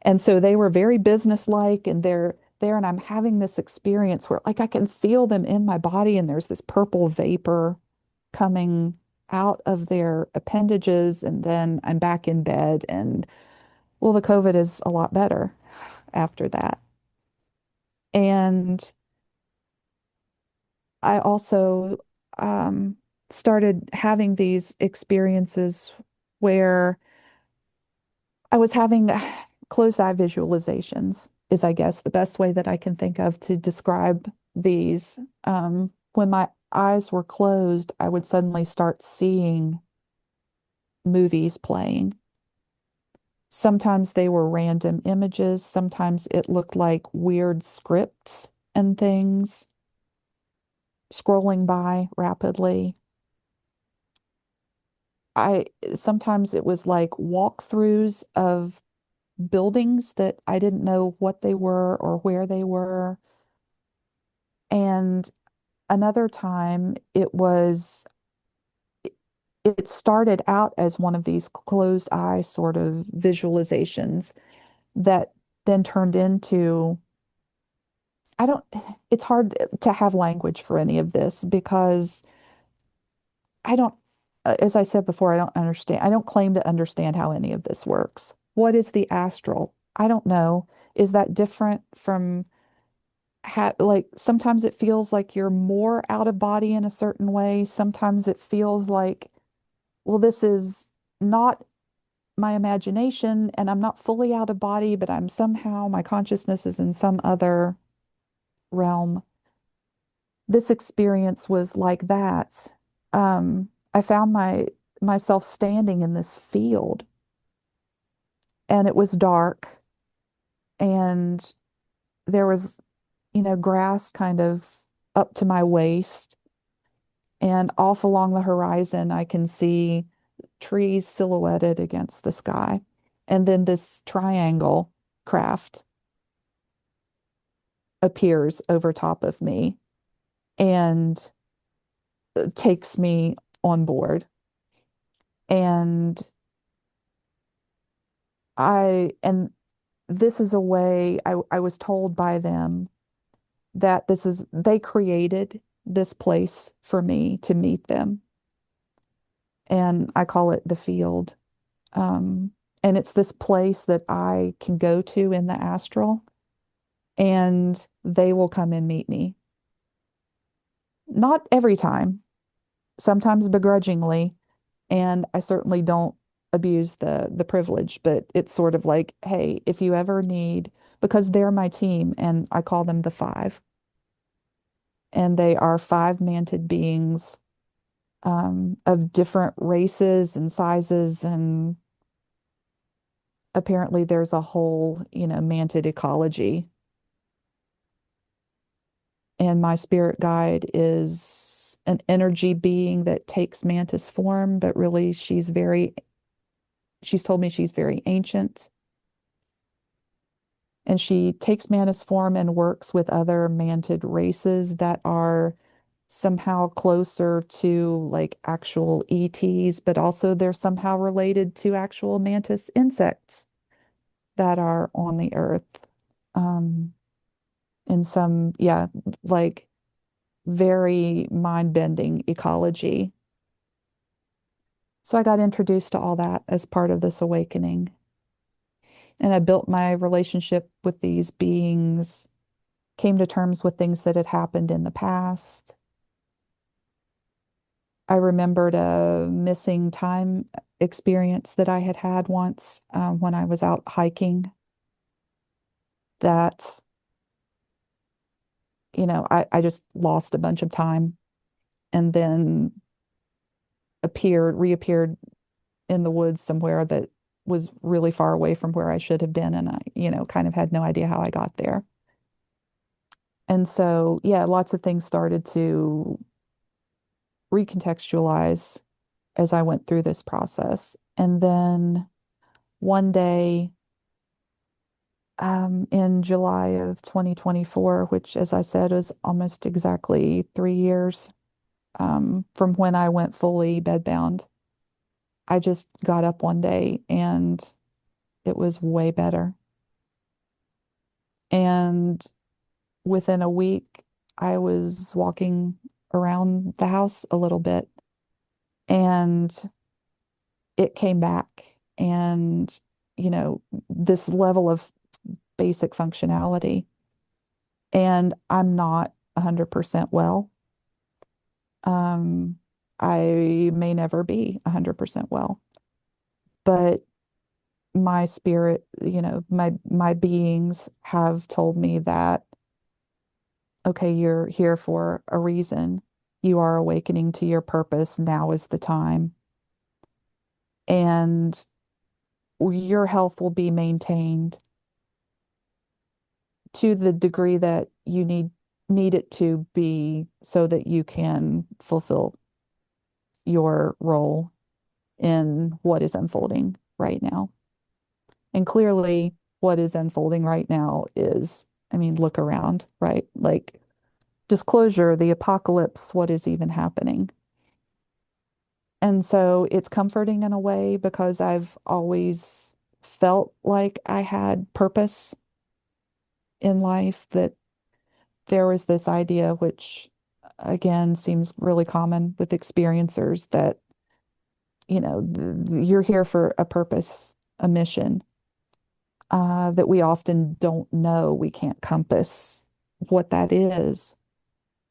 And so they were very businesslike, and they're there, and I'm having this experience where like I can feel them in my body, and there's this purple vapor coming out of their appendages, and then I'm back in bed, and well, the COVID is a lot better after that. And I also um, started having these experiences where I was having closed eye visualizations, is I guess the best way that I can think of to describe these. When my eyes were closed, I would suddenly start seeing movies playing. Sometimes they were random images, sometimes it looked like weird scripts and things scrolling by rapidly. I sometimes it was like walkthroughs of buildings that I didn't know what they were or where they were. And another time it started out as one of these closed eye sort of visualizations that then turned into I don't it's hard to have language for any of this because I don't as I said before, I don't understand. I don't claim to understand how any of this works. What is the astral? I don't know. Is that different from like sometimes it feels like you're more out of body in a certain way. Sometimes it feels like, well, this is not my imagination and I'm not fully out of body, but I'm somehow my consciousness is in some other realm. This experience was like that. I found myself standing in this field and it was dark and there was, grass kind of up to my waist. And off along the horizon, I can see trees silhouetted against the sky. And then this triangle craft appears over top of me and takes me on board. And and this is a way I was told by them that they created this place for me to meet them. And I call it the field. Um, and it's this place that I can go to in the astral, and they will come and meet me. Not every time, sometimes begrudgingly, and I certainly don't abuse the privilege, but it's sort of like, hey, if you ever need, because they're my team, and I call them the five, and they are five mantid beings of different races and sizes and apparently there's a whole, mantid ecology. And my spirit guide is an energy being that takes mantis form, but really she's told me she's very ancient. And she takes mantis form and works with other mantid races that are somehow closer to like actual ETs, but also they're somehow related to actual mantis insects that are on the earth. Um, in some, yeah, like very mind-bending ecology. So I got introduced to all that as part of this awakening. And I built my relationship with these beings, came to terms with things that had happened in the past. I remembered a missing time experience that I had had once when I was out hiking that, I just lost a bunch of time and then reappeared in the woods somewhere that was really far away from where I should have been. And I, kind of had no idea how I got there. And so, yeah, lots of things started to recontextualize as I went through this process. And then one day, in July of 2024, which, as I said, was almost exactly 3 years from when I went fully bedbound, I just got up one day and it was way better. And within a week, I was walking around the house a little bit and it came back. And, this level of basic functionality. And I'm not 100% well. Um, I may never be 100% well, but my spirit, my beings have told me that, okay, you're here for a reason. You are awakening to your purpose. Now is the time. And your health will be maintained to the degree that you need it to be so that you can fulfill your role in what is unfolding right now. And clearly, what is unfolding right now is, I mean, look around, right? Like, disclosure, the apocalypse, what is even happening? And so it's comforting in a way because I've always felt like I had purpose in life, that there was this idea, which again seems really common with experiencers, that, you're here for a purpose, a mission, that we often don't know. We can't compass what that is.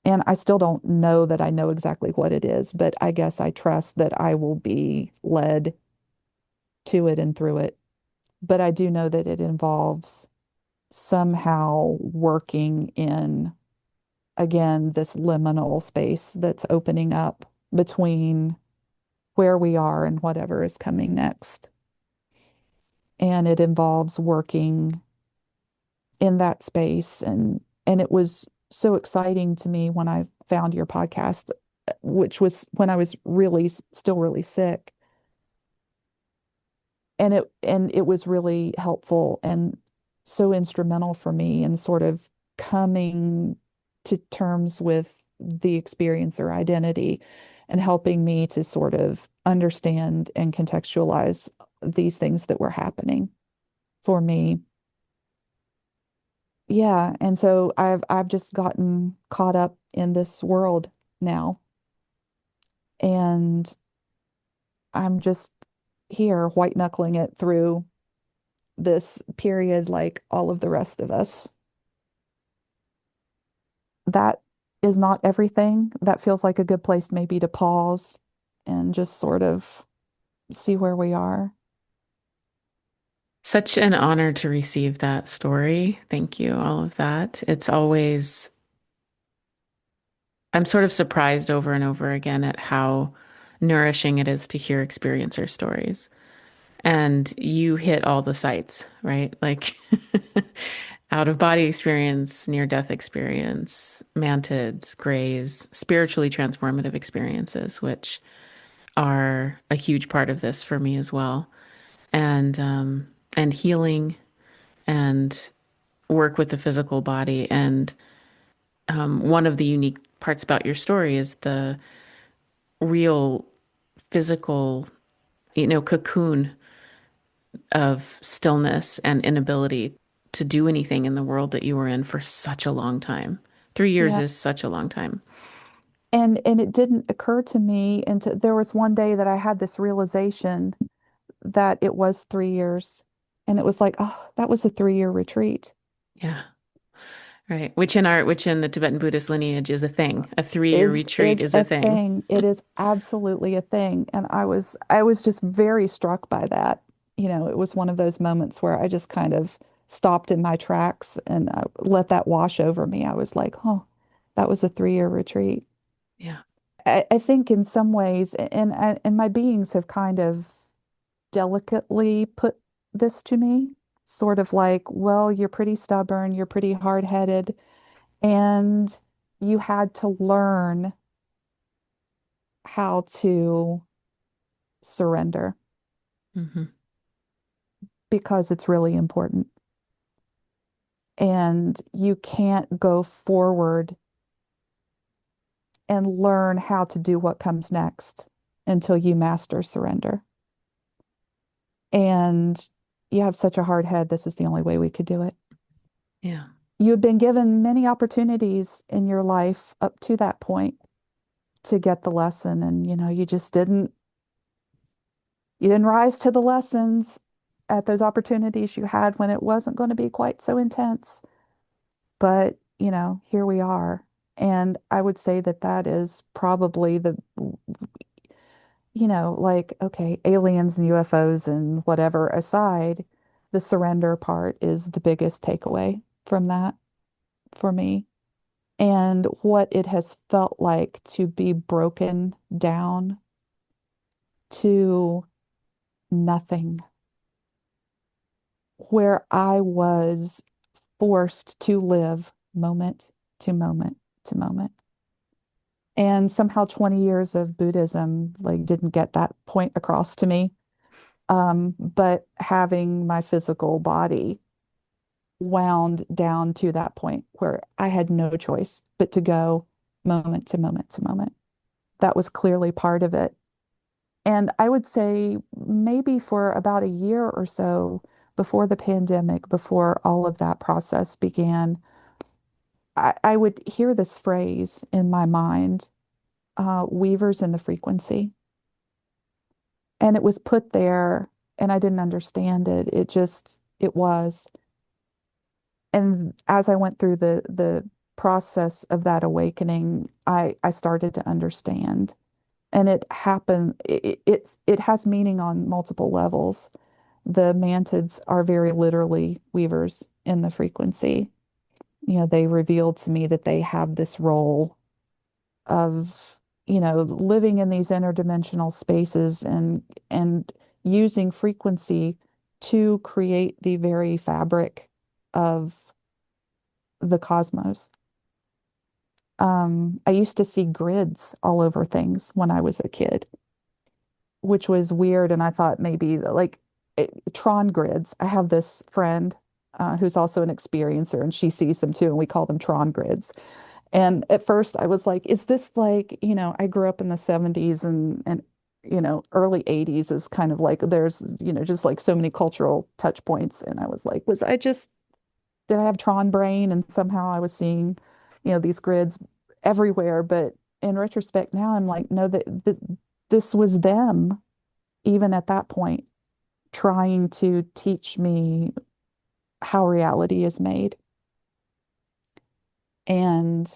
And I still don't know that I know exactly what it is, but I guess I trust that I will be led to it and through it. But I do know that it involves somehow working in, again, this liminal space that's opening up between where we are and whatever is coming next. And it involves working in that space. And it was so exciting to me when I found your podcast, which was when I was really still really sick. And it was really helpful and so instrumental for me in sort of coming to terms with the experiencer identity and helping me to sort of understand and contextualize these things that were happening for me. Yeah, and so I've just gotten caught up in this world now, and I'm just here white knuckling it through this period like all of the rest of us. That is not everything. That feels like a good place maybe to pause and just sort of see where we are. Such an honor to receive that story. Thank you, all of that. It's always, I'm sort of surprised over and over again at how nourishing it is to hear experiencer stories. And you hit all the sites, right? Like out of body experience, near death experience, mantids, grays, spiritually transformative experiences, which are a huge part of this for me as well. And healing and work with the physical body. And one of the unique parts about your story is the real physical, cocoon of stillness and inability to do anything in the world that you were in for such a long time. 3 years Yeah. is such a long time. And it didn't occur to me until there was one day that I had this realization that it was 3 years. And it was like, oh, that was a 3-year retreat. Yeah. Right. Which in the Tibetan Buddhist lineage is a thing. A 3-year retreat Is is a a thing. thing. It is absolutely a thing. And I was just very struck by that. It was one of those moments where I just kind of stopped in my tracks and let that wash over me. I was like, oh, that was a 3-year retreat. Yeah. I think in some ways, and my beings have kind of delicately put this to me, sort of like, well, you're pretty stubborn, you're pretty hard-headed, and you had to learn how to surrender Hmm. because it's really important. And you can't go forward and learn how to do what comes next until you master surrender. And you have such a hard head. This is the only way we could do it. Yeah. You've been given many opportunities in your life up to that point to get the lesson. And, you didn't rise to the lessons at those opportunities you had when it wasn't going to be quite so intense. But, here we are. And I would say that that is probably like, okay, aliens and UFOs and whatever aside, the surrender part is the biggest takeaway from that for me. And what it has felt like to be broken down to nothing, where I was forced to live moment to moment to moment. And somehow 20 years of Buddhism like didn't get that point across to me. But having my physical body wound down to that point where I had no choice but to go moment to moment to moment. That was clearly part of it. And I would say maybe for about a year or so before the pandemic, before all of that process began, I would hear this phrase in my mind, weavers in the frequency. And it was put there and I didn't understand it. It was. And as I went through the process of that awakening, I started to understand. And it happened, it has meaning on multiple levels. The Mantids are very literally weavers in the frequency. They revealed to me that they have this role of, living in these interdimensional spaces and using frequency to create the very fabric of the cosmos. I used to see grids all over things when I was a kid, which was weird. And I thought maybe like Tron grids. I have this friend who's also an experiencer, and she sees them too, and we call them Tron grids. And at first I was like, is this like, I grew up in the 70s and early 80s is kind of like there's, just like so many cultural touch points. And I was like, did I have Tron brain? And somehow I was seeing, these grids everywhere. But in retrospect now, I'm like, no, this was them, even at that point, trying to teach me how reality is made. And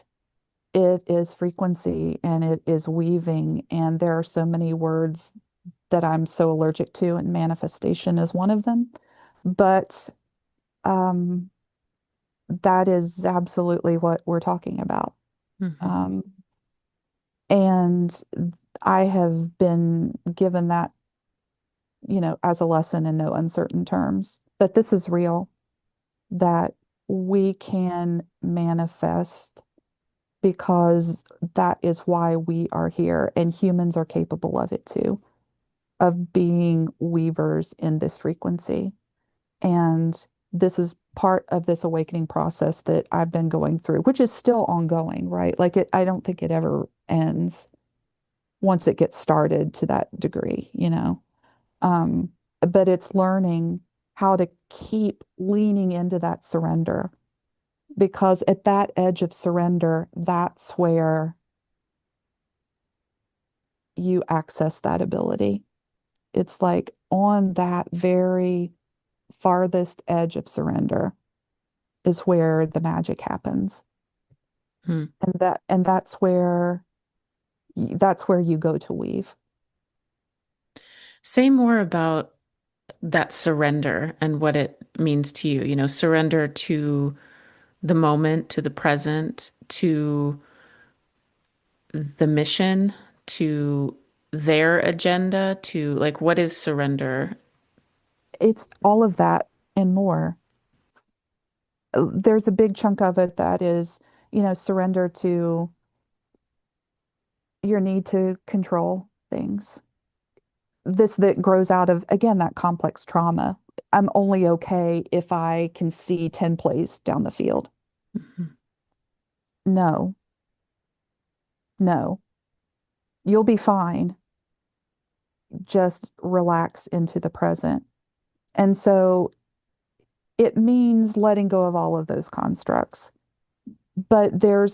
it is frequency and it is weaving. And there are so many words that I'm so allergic to, and manifestation is one of them. But um, that is absolutely what we're talking about. Mm-hmm. Um, and I have been given that, as a lesson in no uncertain terms, that this is real, that we can manifest because that is why we are here, and humans are capable of it too, of being weavers in this frequency. And this is part of this awakening process that I've been going through, which is still ongoing, right? Like I don't think it ever ends once it gets started to that degree. Um, but it's learning how to keep leaning into that surrender, because at that edge of surrender, that's where you access that ability. It's like on that very farthest edge of surrender is where the magic happens. Hmm. And that's where you go to weave. Say more about that surrender and what it means to you. Surrender to the moment, to the present, to the mission, to their agenda, to like what is surrender? It's all of that and more. There's a big chunk of it that is, surrender to your need to control things. This that grows out of, again, that complex trauma. I'm only okay if I can see 10 plays down the field. Mhm. No, no, you'll be fine. Just relax into the present. And so it means letting go of all of those constructs. But there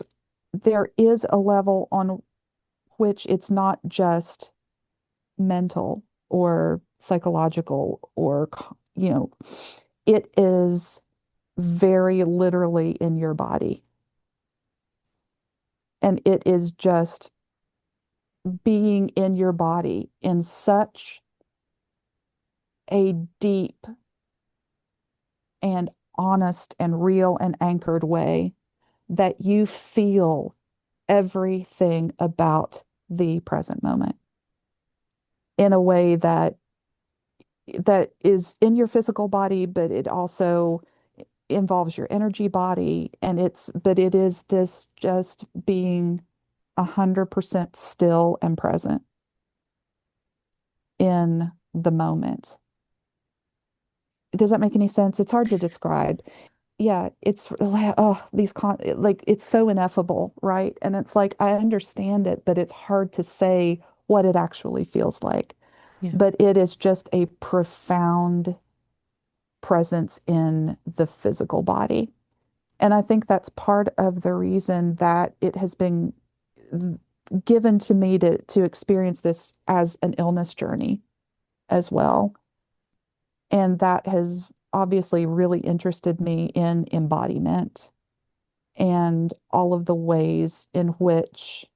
is a level on which it's not just mental or psychological or, you know, it is very literally in your body. And it is just being in your body in such a deep and honest and real and anchored way that you feel everything about the present moment in a way that is in your physical body, but it also involves your energy body. But it is this just being 100% still and present in the moment. Does that make any sense? It's hard to describe. Yeah, it's oh, like it's so ineffable, right? And it's like I understand it, but it's hard to say what it actually feels like. Yeah. But it is just a profound presence in the physical body. And I think that's part of the reason that it has been given to me to experience this as an illness journey as well. And that has obviously really interested me in embodiment and all of the ways in which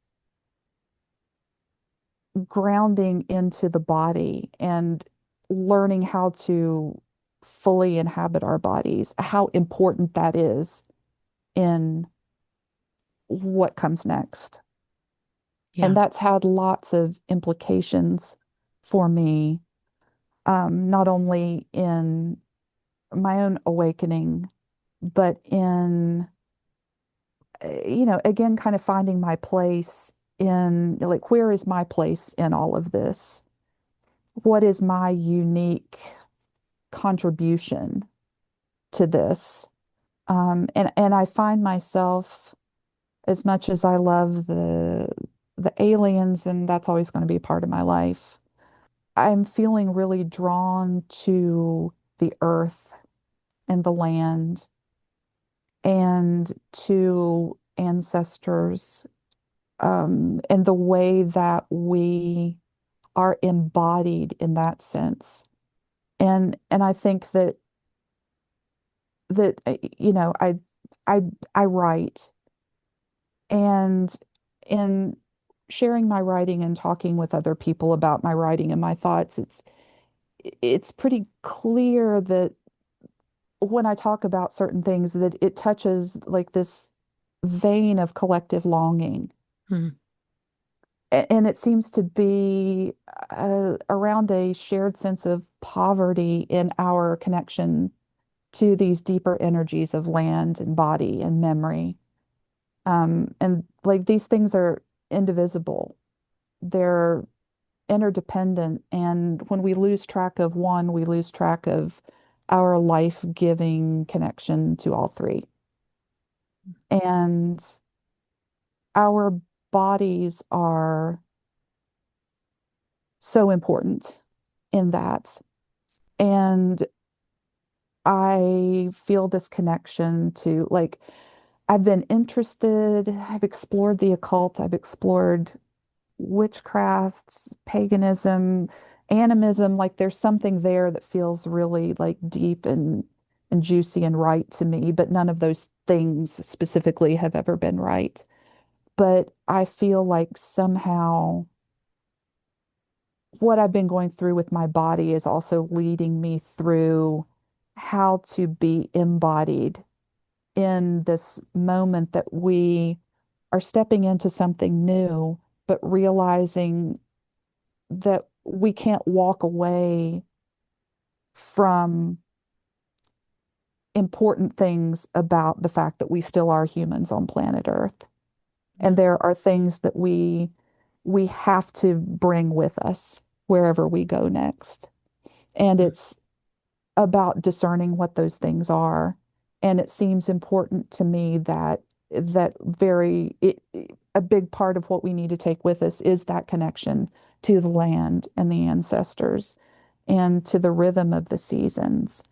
grounding into the body and learning how to fully inhabit our bodies, how important that is in what comes next. And Yeah. that's had lots of implications for me, not only in my own awakening, but in, again, kind of finding my place in, like, where is my place in all of this? What is my unique contribution to this? And I find myself, as much as I love the aliens, and that's always going to be a part of my life, I'm feeling really drawn to the earth and the land and to ancestors, and the way that we are embodied in that sense. And I think that I I write, and in sharing my writing and talking with other people about my writing and my thoughts, it's pretty clear that when I talk about certain things that it touches like this vein of collective longing. Mm. And it seems to be around a shared sense of poverty in our connection to these deeper energies of land and body and memory. And like these things are indivisible, they're interdependent. And when we lose track of one, we lose track of our life-giving connection to all three. And our bodies are so important in that. And I feel this connection to, like, I've been interested, I've explored the occult, I've explored witchcraft, paganism, animism. Like there's something there that feels really like deep and juicy and right to me, but none of those things specifically have ever been right. But I feel like somehow what I've been going through with my body is also leading me through how to be embodied in this moment that we are stepping into something new, but realizing that we can't walk away from important things about the fact that we still are humans on planet Earth. And Yeah. there are things that we have to bring with us wherever we go next. And Mm. it's about discerning what those things are. And it seems important to me that a big part of what we need to take with us is that connection to the land and the ancestors and to the rhythm of the seasons.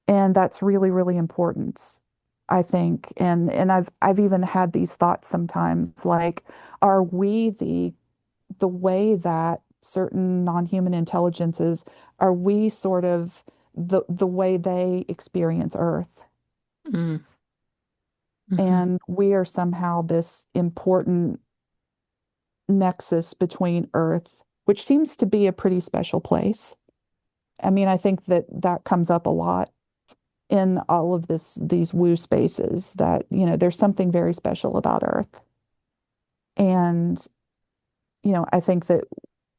And that's really, really important, I think. And I've even had these thoughts sometimes, like, are we the way that certain non-human intelligences, are we sort of the way they experience Earth? Mm. Hmm. And we are somehow this important nexus between Earth, which seems to be a pretty special place. I mean, I think that that comes up a lot in all of these woo spaces that, there's something very special about Earth. And, I think that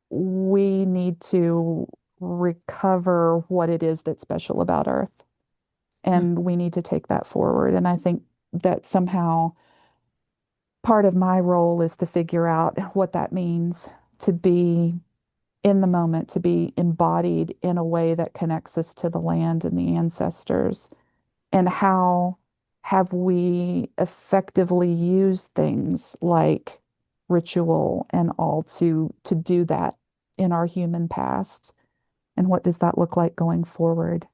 we need to recover what it is that's special about Earth. And we need to take that forward. And I think that somehow part of my role is to figure out what that means to be in the moment, to be embodied in a way that connects us to the land and the ancestors. And how have we effectively used things like ritual and all to do that in our human past? And what does that look like going forward?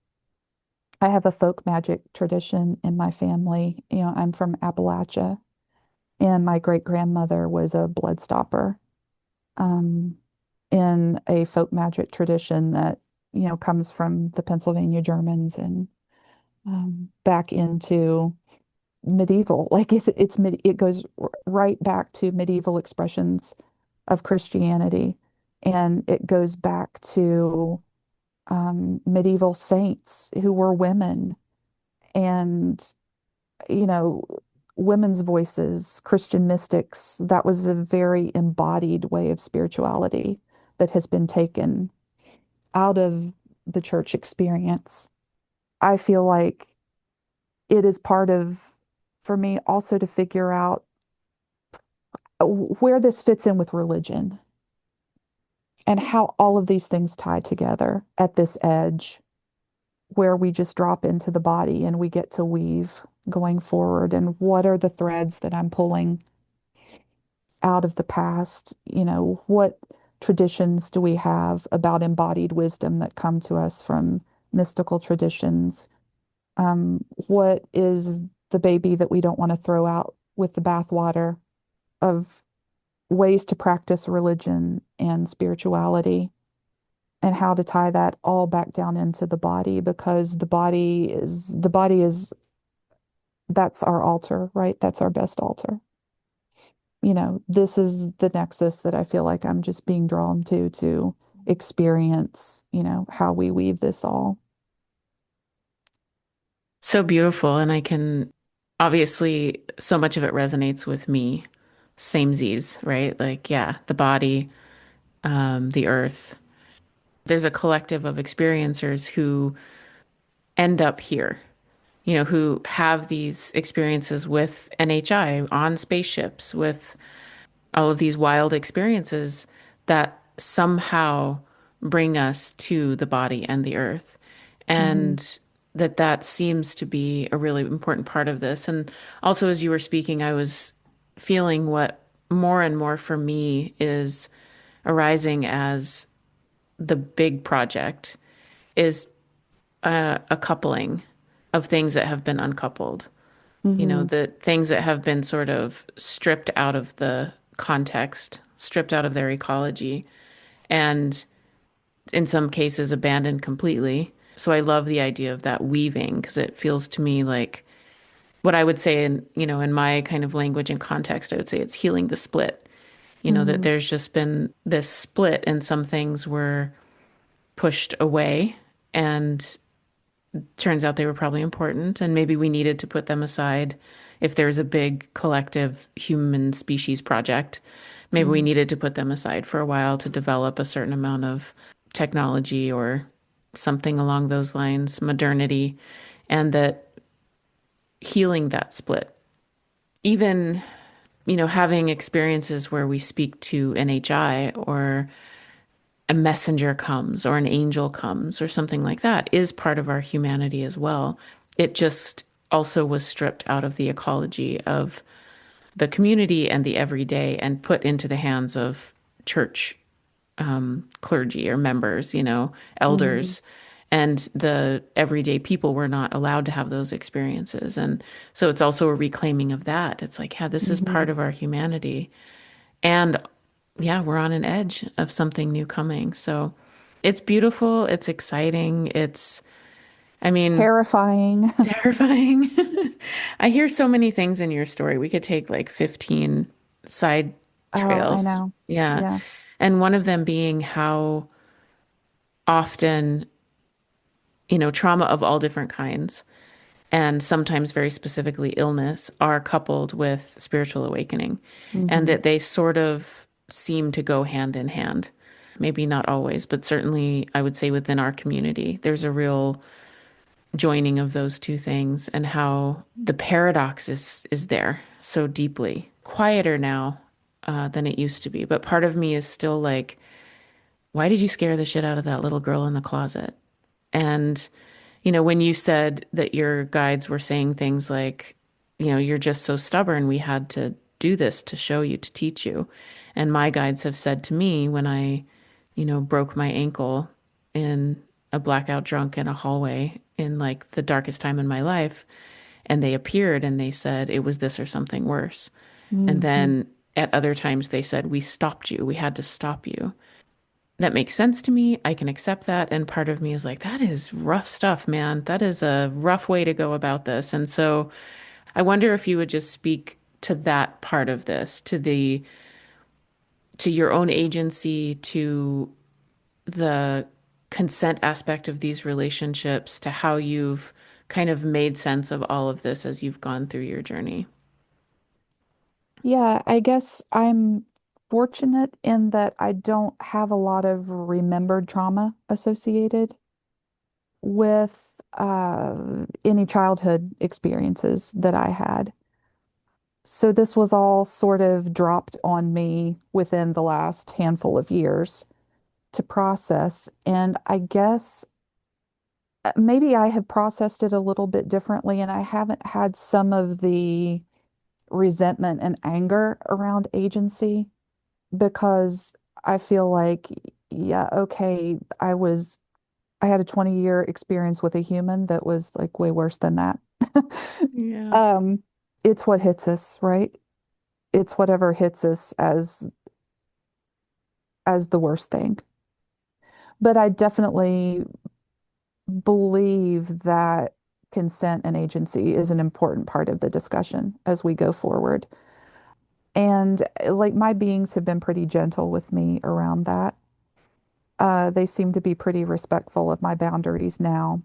I have a folk magic tradition in my family. I'm from Appalachia, and my great grandmother was a blood stopper, um, in a folk magic tradition that, comes from the Pennsylvania Germans and back into medieval. Like it goes right back to medieval expressions of Christianity, and it goes back to medieval saints who were women, and you know women's voices, Christian mystics. That was a very embodied way of spirituality that has been taken out of the church experience. I feel like it is part of, for me, also to figure out where this fits in with religion and how all of these things tie together at this edge where we just drop into the body and we get to weave going forward. And what are the threads that I'm pulling out of the past? What traditions do we have about embodied wisdom that come to us from mystical traditions? What is the baby that we don't want to throw out with the bathwater of ways to practice religion and spirituality, and how to tie that all back down into the body, because the body is that's our altar, right? That's our best altar. This is the nexus that I feel like I'm just being drawn to experience, how we weave this all. So beautiful. And I can obviously, so much of it resonates with me. Samesies, right? Like, yeah, the body, the earth. There's a collective of experiencers who end up here, who have these experiences with NHI on spaceships, with all of these wild experiences that somehow bring us to the body and the earth. Hmm. And that seems to be a really important part of this. And also, as you were speaking, I was feeling what more and more for me is arising as the big project is a coupling of things that have been uncoupled. Hmm. The things that have been sort of stripped out of the context, stripped out of their ecology, and in some cases abandoned completely. So I love the idea of that weaving because it feels to me like what I would say in my kind of language and context, I would say it's healing the split. That Hmm. there's just been this split and some things were pushed away and turns out they were probably important, and maybe we needed to put them aside if there's a big collective human species project. Maybe we Hmm. needed to put them aside for a while to develop a certain amount of technology or something along those lines, modernity, and that healing that split. Even, having experiences where we speak to NHI or a messenger comes or an angel comes or something like that is part of our humanity as well. It just also was stripped out of the ecology of the community and the everyday and put into the hands of church clergy or members, Hmm. elders. And the everyday people were not allowed to have those experiences. And so it's also a reclaiming of that. It's like, yeah, this is Hmm. part of our humanity. And yeah, we're on an edge of something new coming. So it's beautiful. It's exciting. I mean, Terrifying. terrifying. I hear so many things in your story. We could take like 15 side Oh, I trails. know. Yeah. Yeah. And one of them being how often, trauma of all different kinds, and sometimes very specifically illness, are coupled with spiritual awakening, and Hmm. that they sort of seem to go hand in hand. Maybe not always, but certainly I would say within our community, there's a real joining of those two things, and how the paradox is there so deeply. Quieter now than it used to be, but part of me is still like, why did you scare the shit out of that little girl in the closet? And, when you said that your guides were saying things like, you're just so stubborn, we had to do this to show you, to teach you. And my guides have said to me when I, broke my ankle in a blackout drunk in a hallway in like the darkest time in my life, and they appeared and they said it was this or something worse. And Hmm. then at other times they said, we stopped you, we had to stop you. That makes sense to me. I can accept that. And part of me is like, that is rough stuff, man. That is a rough way to go about this. And so I wonder if you would just speak to that part of this, to your own agency, to the consent aspect of these relationships, to how you've kind of made sense of all of this as you've gone through your journey. Yeah, I guess I'm fortunate in that I don't have a lot of remembered trauma associated with any childhood experiences that I had. So this was all sort of dropped on me within the last handful of years to process. And I guess maybe I have processed it a little bit differently, and I haven't had some of the resentment and anger around agency because I feel like, yeah, okay, I had a 20-year experience with a human that was like way worse than that. Yeah. Um, it's what hits us, right? It's whatever hits us as the worst thing. But I definitely believe that consent and agency is an important part of the discussion as we go forward. And like my beings have been pretty gentle with me around that. They seem to be pretty respectful of my boundaries now.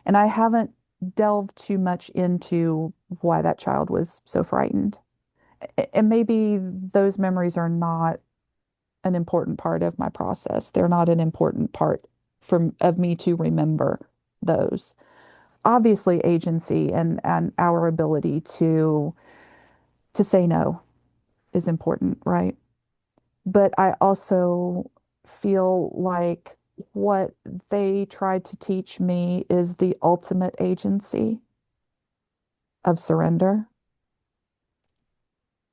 And I haven't delved too much into why that child was so frightened. And maybe those memories are not an important part of my process. They're not an important part of me to remember those. Obviously, agency and our ability to say no is important, right? But I also feel like what they tried to teach me is the ultimate agency of surrender.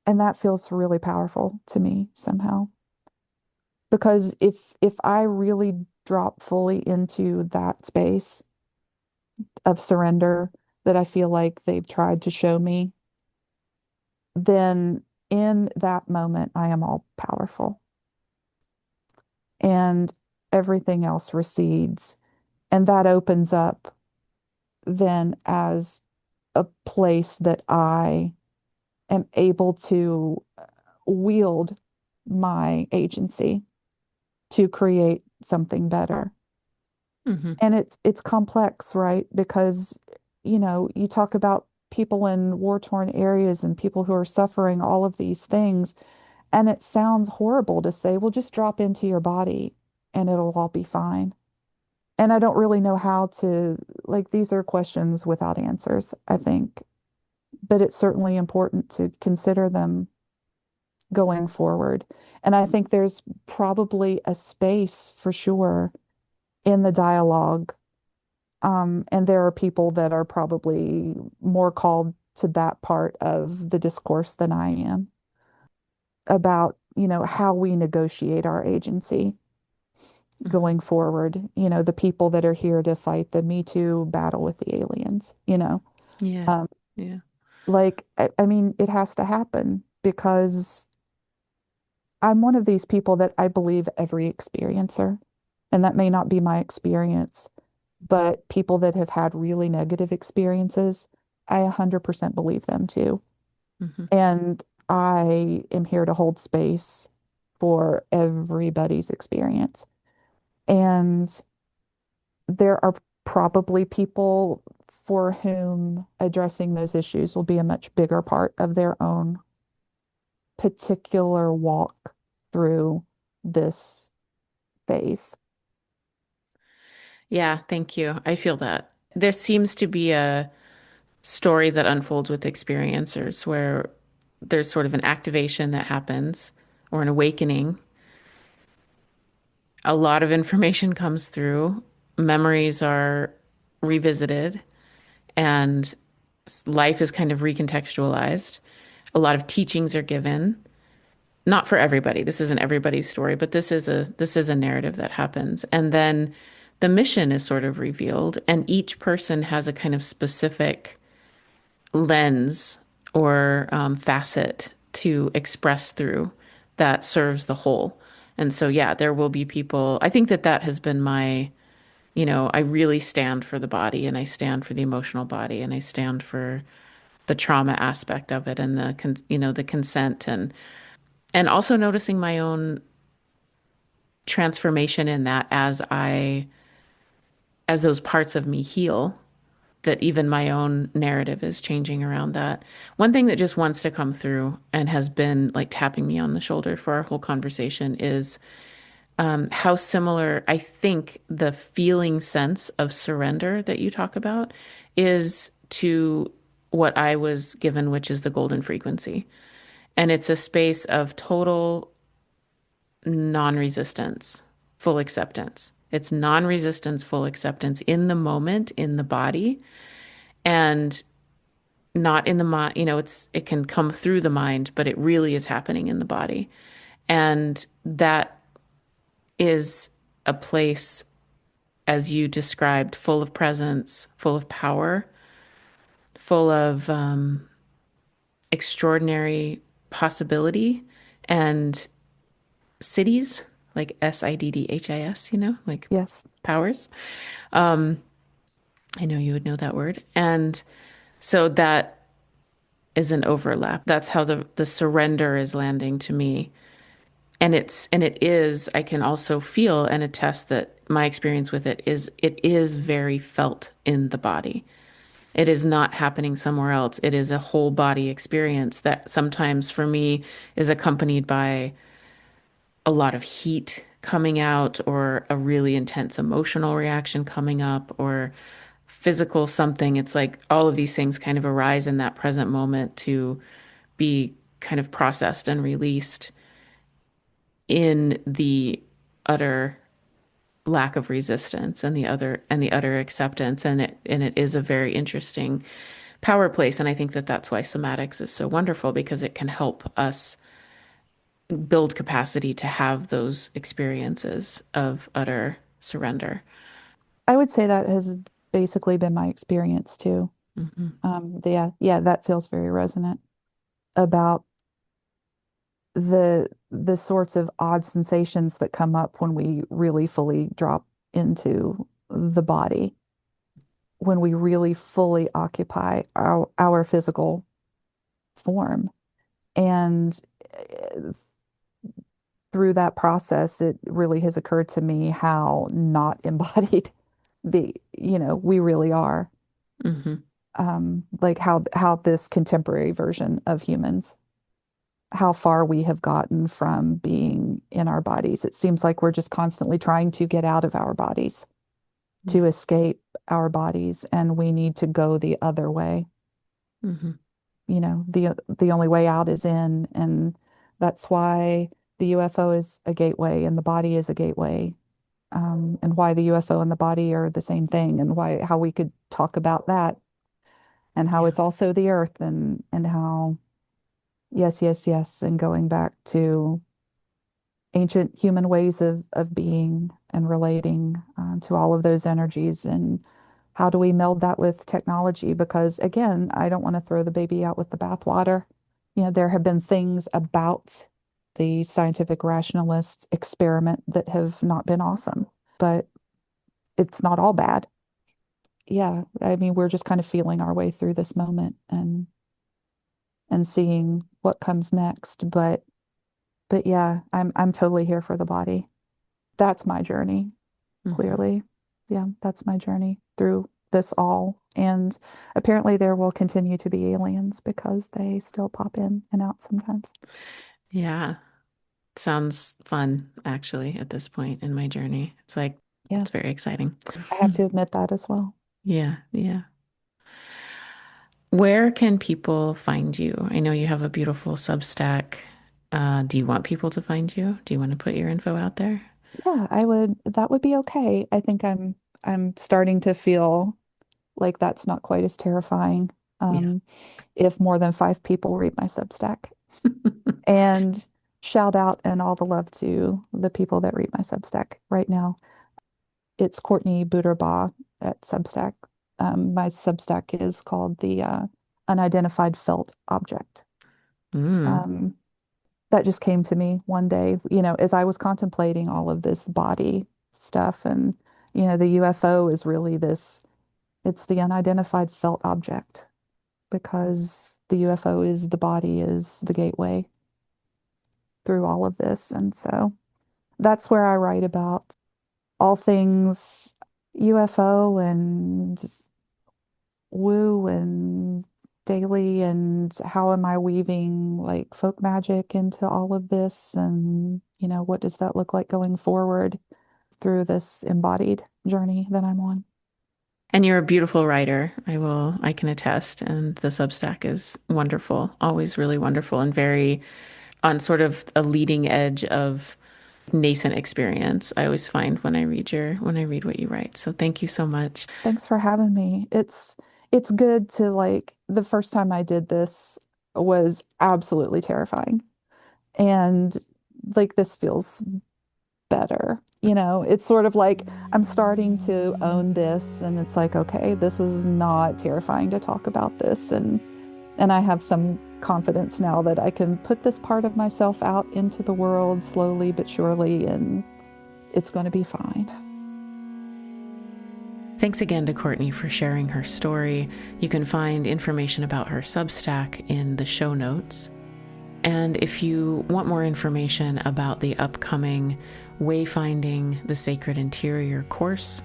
And that feels really powerful to me somehow. Because if I really drop fully into that space of surrender that I feel like they've tried to show me, then in that moment I am all powerful and everything else recedes. And that opens up then as a place that I am able to wield my agency to create something better. Hmm. And it's complex, right? Because, you talk about people in war-torn areas and people who are suffering all of these things, and it sounds horrible to say, well, just drop into your body and it'll all be fine. And I don't really know how to, like, these are questions without answers, I think, but it's certainly important to consider them going forward. And I think there's probably a space for sure in the dialogue. And there are people that are probably more called to that part of the discourse than I am about, how we negotiate our agency Hmm. going forward. The people that are here to fight the Me Too battle with the aliens. Yeah. Um, Yeah. like, I mean, it has to happen because I'm one of these people that I believe every experiencer, and that may not be my experience, but people that have had really negative experiences, I 100% believe them too. Hmm. And I am here to hold space for everybody's experience. And there are probably people for whom addressing those issues will be a much bigger part of their own particular walk through this phase. Yeah, thank you. I feel that. There seems to be a story that unfolds with experiencers where there's sort of an activation that happens or an awakening. A lot of information comes through, memories are revisited, and life is kind of recontextualized. A lot of teachings are given. Not for everybody. This isn't everybody's story, but this is a narrative that happens. And then the mission is sort of revealed, and each person has a kind of specific lens or facet to express through that serves the whole. And so, yeah, there will be people. I think that that has been I really stand for the body and I stand for the emotional body and I stand for the trauma aspect of it and the consent and also noticing my own transformation in that as those parts of me heal, that even my own narrative is changing around that. One thing that just wants to come through and has been like tapping me on the shoulder for our whole conversation is how similar I think the feeling sense of surrender that you talk about is to what I was given, which is the golden frequency. And it's a space of total non-resistance, full acceptance. It's non-resistance, full acceptance in the moment, in the body, and not in the mind. It can come through the mind, but it really is happening in the body. And that is a place, as you described, full of presence, full of power, full of extraordinary possibility and cities like SIDDHIS, like Yes. powers. I know you would know that word. And so that is an overlap. That's how the surrender is landing to me. And I can also feel and attest that my experience with it is very felt in the body. It is not happening somewhere else. It is a whole body experience that sometimes for me is accompanied by a lot of heat coming out or a really intense emotional reaction coming up or physical something. It's like all of these things kind of arise in that present moment to be kind of processed and released in the utter lack of resistance and the utter acceptance, and it is a very interesting power place. And I think that that's why somatics is so wonderful, because it can help us build capacity to have those experiences of utter surrender. I would say that has basically been my experience too. Hmm. Yeah, that feels very resonant about the sorts of odd sensations that come up when we really fully drop into the body, when we really fully occupy our physical form. And uh, through that process, it really has occurred to me how not embodied we really are. Hmm. Like how this contemporary version of humans, how far we have gotten from being in our bodies. It seems like we're just constantly trying to get out of our bodies, to escape our bodies, and we need to go the other way. Hmm. The only way out is in, and that's why the UFO is a gateway and the body is a gateway. And why the UFO and the body are the same thing, and why how we could talk about that, and how Yeah. it's also the earth, and how yes, yes, yes, and going back to ancient human ways of being and relating to all of those energies, and how do we meld that with technology? Because again, I don't want to throw the baby out with the bathwater. There have been things about the scientific rationalist experiment that have not been awesome, but it's not all bad. Yeah, I mean, we're just kind of feeling our way through this moment and seeing what comes next. But yeah, I'm totally here for the body. That's my journey, Mhm. clearly. Yeah, that's my journey through this all. And apparently there will continue to be aliens because they still pop in and out sometimes. Yeah. Sounds fun, actually, at this point in my journey. It's like, Yeah, it's very exciting. I have to admit that as well. Yeah, yeah. Where can people find you? I know you have a beautiful Substack. Do you want people to find you? Do you want to put your info out there? Yeah, that would be okay. I think I'm starting to feel like that's not quite as terrifying. Yeah. Um, if more than 5 people read my Substack. And shout out and all the love to the people that read my Substack right now. It's Courtney Buterbough at Substack. My Substack is called the Unidentified Felt Object. Mm. Um, that just came to me one day, as I was contemplating all of this body stuff. And, the UFO is really it's the unidentified felt object because the UFO is the body, is the gateway through all of this. And so that's where I write about all things UFO and woo and daily, and how am I weaving like folk magic into all of this, and what does that look like going forward through this embodied journey that I'm on. And you're a beautiful writer. I can attest. And the Substack is wonderful, always really wonderful and very on sort of a leading edge of nascent experience. I always find when I read what you write. So thank you so much. Thanks for having me. It's good to, like, the first time I did this was absolutely terrifying, and like this feels better. It's sort of like I'm starting to own this, and it's like, okay, this is not terrifying to talk about this, and I have some confidence now that I can put this part of myself out into the world slowly but surely, and it's going to be fine. Thanks again to Courtney for sharing her story. You can find information about her Substack in the show notes. And if you want more information about the upcoming Wayfinding the Sacred Interior course,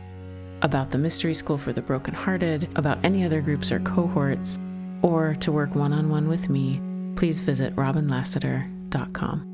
about the Mystery School for the Brokenhearted, about any other groups or cohorts, or to work one-on-one with me, please visit robinlassiter.com.